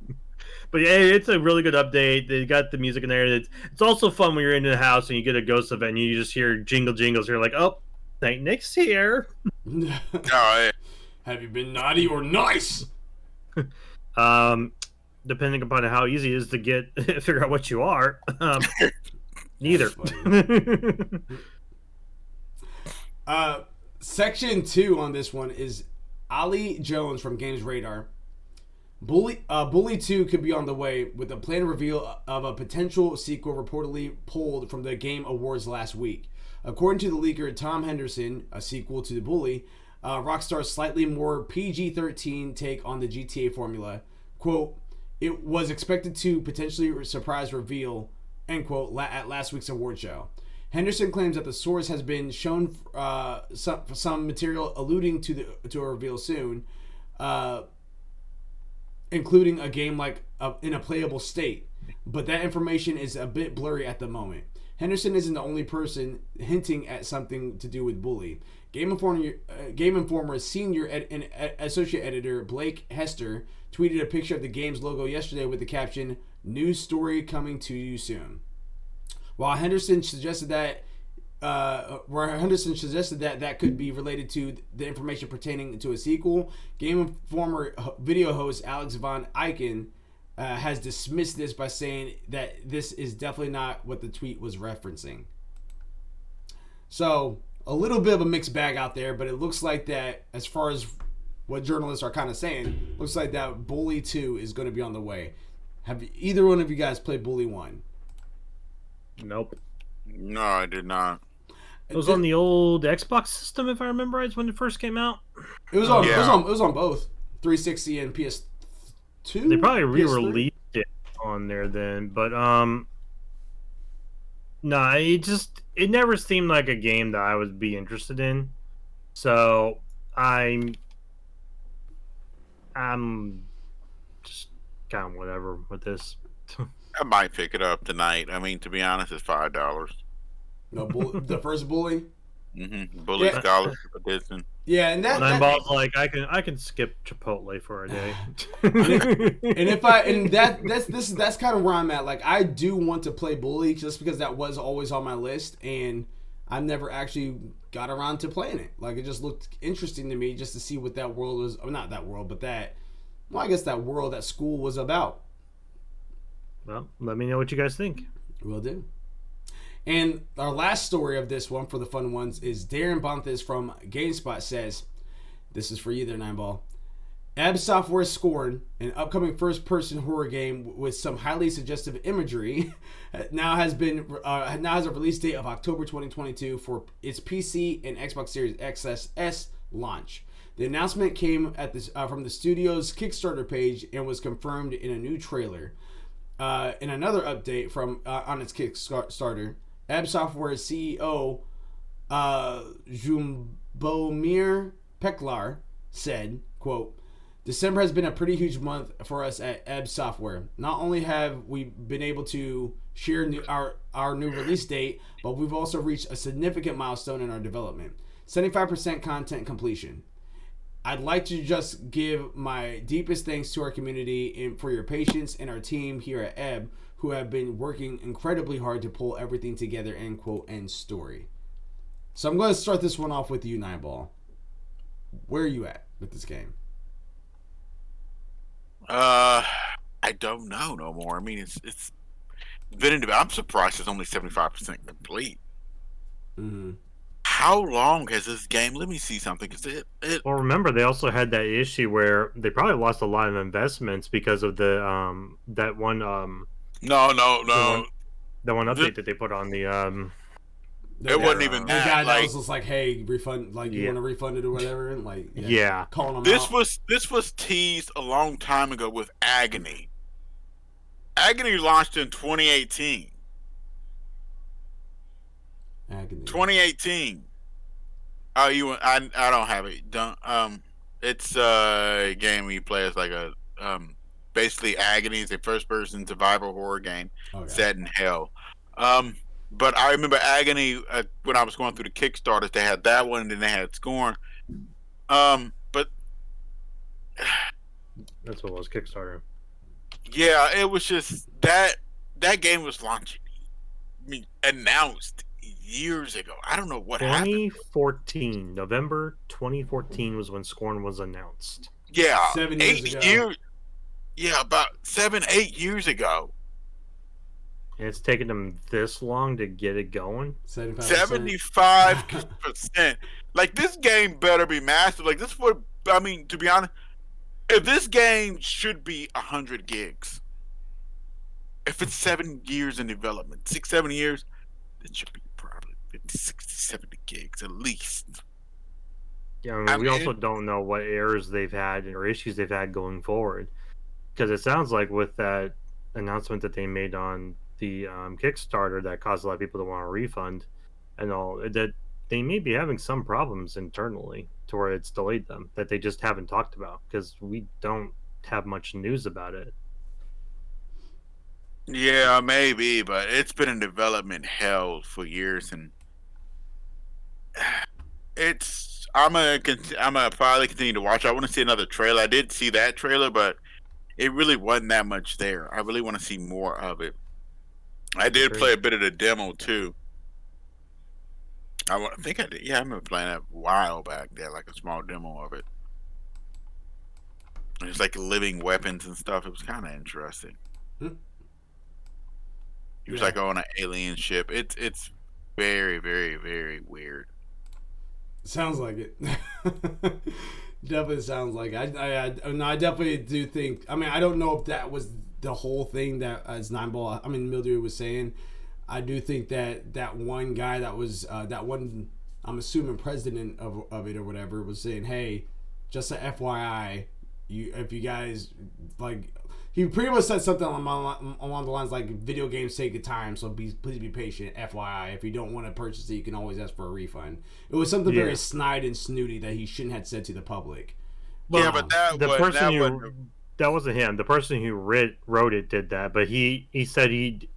But yeah, it's a really good update. They got the music in there. It's also fun when you're in the house and you get a ghost event and you just hear jingle jingles. You're like, oh, Saint Nick's here. Oh, yeah. Have you been naughty or nice? Depending upon how easy it is to get figure out what you are. Neither. Section 2 on this one is Ali Jones from Games Radar. Bully 2 could be on the way, with a planned reveal of a potential sequel reportedly pulled from the Game Awards last week. According to the leaker Tom Henderson, a sequel to the Bully, Rockstar's slightly more PG-13 take on the GTA formula. Quote, it was expected to potentially surprise reveal, end quote, at last week's award show. Henderson claims that the source has been shown some material alluding to a reveal soon, including a game in a playable state, but that information is a bit blurry at the moment. Henderson isn't the only person hinting at something to do with Bully. Game Informer senior and associate editor Blake Hester tweeted a picture of the game's logo yesterday with the caption, "News story coming to you soon." While Henderson suggested that that could be related to the information pertaining to a sequel, Game Informer video host Alex Von Eycken has dismissed this by saying that this is definitely not what the tweet was referencing. So, a little bit of a mixed bag out there, but it looks like that, as far as what journalists are kind of saying, looks like that Bully 2 is going to be on the way. Have either one of you guys played Bully 1? Nope. No, I did not. It was on the old Xbox system, if I remember right, when it first came out. It was on. Yeah. It was on both 360 and PS2. They probably re-released it on there then, but no, it never seemed like a game that I would be interested in. So I'm just kind of whatever with this. I might pick it up tonight. I mean, to be honest, it's $5. No, the first Bully. Bully Scholarship Edition. Yeah, and I'm both like I can skip Chipotle for a day. That's kind of where I'm at. Like, I do want to play Bully just because that was always on my list, and I've never actually got around to playing it. Like, it just looked interesting to me just to see what that world was. Well, not that world, but I guess that world, that school was about. Well, let me know what you guys think. Will do. And our last story of this one for the fun ones is Darren Bonthis from GameSpot says, this is for you there, Nineball. ALWT Software Scorn, an upcoming first-person horror game with some highly suggestive imagery, now has a release date of October 2022 for its PC and Xbox Series XS launch. The announcement came from the studio's Kickstarter page and was confirmed in a new trailer. In another update from on its Kickstarter, ALWT Software's CEO Jumbomir Peklar said, quote, December has been a pretty huge month for us at ALWT Software. Not only have we been able to share our new release date, but we've also reached a significant milestone in our development. 75% content completion. I'd like to just give my deepest thanks to our community and for your patience and our team here at ALWT, who have been working incredibly hard to pull everything together, end quote, end story. So I'm going to start this one off with you, Nineball. Where are you at with this game? I don't know no more. I mean, it's been in. I'm surprised it's only 75% complete. Mm-hmm. How long has this game? Let me see something. Cause well, remember they also had that issue where they probably lost a lot of investments because of the that one No. The one update that they put on the it wasn't even that. The guy like, that was just like, "Hey, refund, like you want to refund it or whatever," and like, calling him this out. This was teased a long time ago with Agony. Agony launched in 2018. 2018. Oh, I don't have it. Don't it's a game where you play as like a basically Agony. It's a first person survival horror game Okay. set in hell. Um, but I remember Agony when I was going through the Kickstarters. They had that one, and then they had Scorn. But That's what it was, Kickstarter. yeah, it was just that game was launching. I mean, announced years ago. I don't know what happened. 2014, November 2014 was when Scorn was announced. Yeah, 7 years 8 ago. years. Yeah, about 7-8 years ago. And it's taken them this long to get it going. 75%. Like, this game better be mastered. Like, this would, I mean, to be honest, if this game should be 100 gigs, if it's 7 years in development, 6-7 years, it should be probably 50, 60, 70 gigs at least. Yeah, I mean, we also don't know what errors they've had or issues they've had going forward. Because it sounds like with that announcement that they made on the Kickstarter that caused a lot of people to want a refund and all, that they may be having some problems internally to where it's delayed them that they just haven't talked about because we don't have much news about it. Yeah, maybe, but it's been in development hell for years, and it's. I'm gonna probably continue to watch. I want to see another trailer. I did see that trailer, but it really wasn't that much there. I really want to see more of it. I did play a bit of the demo too. I think I did. Yeah, I remember playing that a while back there, like a small demo of it. It's like living weapons and stuff. It was kind of interesting. He was like on an alien ship. It's very, very, very weird. Sounds like it. Definitely sounds like it. I definitely do think. I mean, I don't know if that was the whole thing that as Mildew was saying. I do think that one guy that was that one, I'm assuming president of it or whatever, was saying, hey, just a FYI, if you guys like. He pretty much said something along the lines like, video games take a time, so please be patient. FYI, if you don't want to purchase it, you can always ask for a refund. It was something very snide and snooty that he shouldn't have said to the public. Well, yeah, but that wasn't him. The person who wrote it did that, but he said he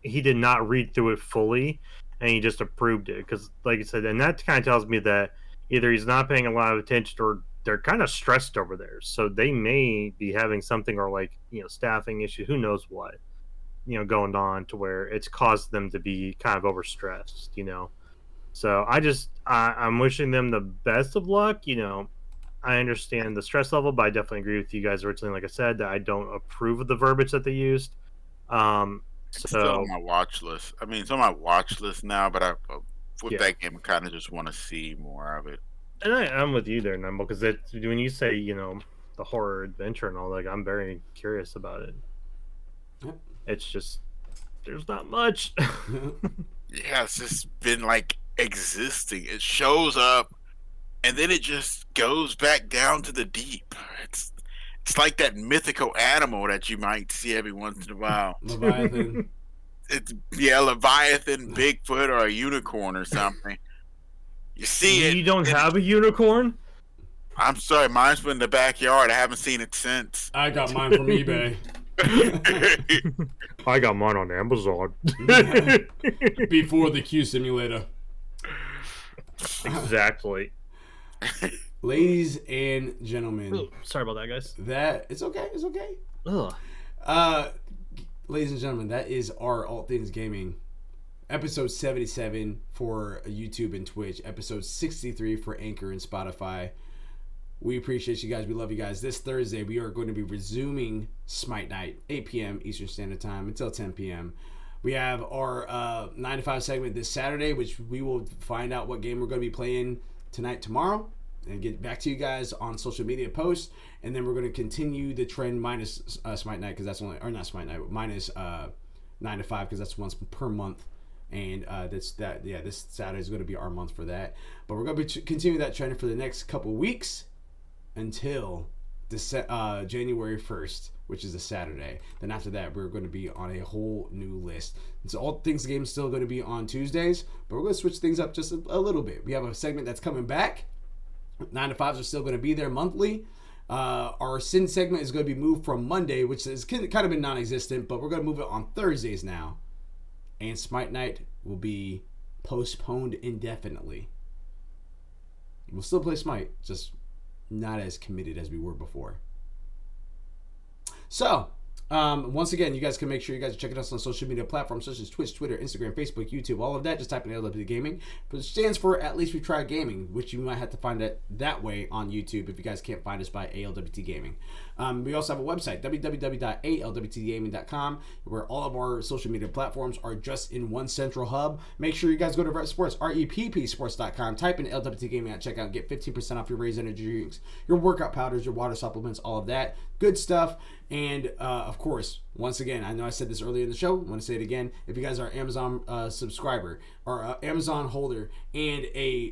did not read through it fully, and he just approved it. Because, like I said, and that kind of tells me that either he's not paying a lot of attention or they're kind of stressed over there, so they may be having something or like staffing issue, who knows what going on to where it's caused them to be kind of overstressed. So I'm wishing them the best of luck. I understand the stress level, but I definitely agree with you guys originally. Like I said, that I don't approve of the verbiage that they used. It's still on my watch list. I mean, it's on my watch list now, but that game, I kind of just want to see more of it. And I'm with you there, Numble, because when you say, the horror adventure and all, like, I'm very curious about it. Yep. It's just, there's not much. Yeah, it's just been, like, existing. It shows up, and then it just goes back down to the deep. It's like that mythical animal that you might see every once in a while. Leviathan. Leviathan, Bigfoot, or a unicorn or something. You see it. You don't have a unicorn? I'm sorry, mine's been in the backyard. I haven't seen it since. I got mine from eBay. I got mine on Amazon. Before the Q simulator. Exactly. Ladies and gentlemen. Ooh, sorry about that, guys. It's okay. It's okay. Ugh. Ladies and gentlemen, that is our ALWT Things Gaming. Episode 77 for YouTube and Twitch. Episode 63 for Anchor and Spotify. We appreciate you guys. We love you guys. This Thursday, we are going to be resuming Smite Night, 8 p.m. Eastern Standard Time until 10 p.m. We have our 9 to 5 segment this Saturday, which we will find out what game we're going to be playing tonight, tomorrow, and get back to you guys on social media posts. And then we're going to continue the trend minus Smite Night, because that's only, or not Smite Night, but minus 9 to 5, because that's once per month. And this Saturday is going to be our month for that. But we're going to continue that trend for the next couple weeks until January 1st, which is a Saturday. Then after that, we're going to be on a whole new list. And so All Things Gaming is still going to be on Tuesdays, but we're going to switch things up just a little bit. We have a segment that's coming back. 9 to 5s are still going to be there monthly. Our Sin segment is going to be moved from Monday, which has kind of been non-existent, but we're going to move it on Thursdays now. And Smite Night will be postponed indefinitely. We'll still play Smite, just not as committed as we were before. So, once again, you guys can make sure you guys are checking us on social media platforms such as Twitch, Twitter, Instagram, Facebook, YouTube, all of that. Just type in ALWT Gaming. But it stands for At Least We Tried Gaming, which you might have to find it that way on YouTube if you guys can't find us by ALWT Gaming. We also have a website, www.alwtgaming.com, where all of our social media platforms are just in one central hub. Make sure you guys go to Rep Sports, REPPsports.com. Type in ALWT Gaming at checkout. Get 15% off your Raise Energy drinks, your workout powders, your water supplements, all of that. Good stuff. And, of course, once again, I know I said this earlier in the show. I want to say it again. If you guys are Amazon subscriber or Amazon holder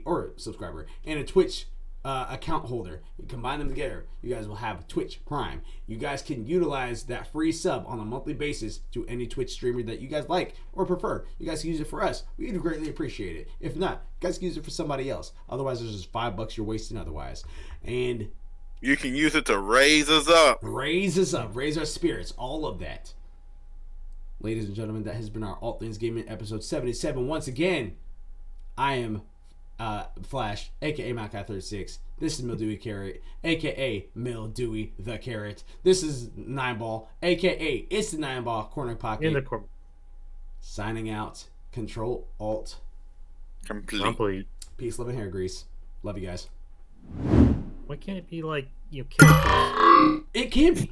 or subscriber and a Twitch account holder, you combine them together, you guys will have Twitch Prime. You guys can utilize that free sub on a monthly basis to any Twitch streamer that you guys like or prefer. You guys can use it for us. We would greatly appreciate it. If not, you guys can use it for somebody else. Otherwise, there's just $5 you're wasting otherwise. And you can use it to raise us up. Raise us up. Raise our spirits. All of that. Ladies and gentlemen, that has been our All Things Gaming episode 77. Once again, I am Flash, a.k.a. Malachi36. This is Mildewy Carrot, a.k.a. Mildewy the Carrot. This is 9-Ball, a.k.a. It's the 9-Ball Corner Pocket. In the corner. Signing out. Control, Alt. Complete. Peace, love, and hair grease. Love you guys. Why can't it be like, characters? It can be.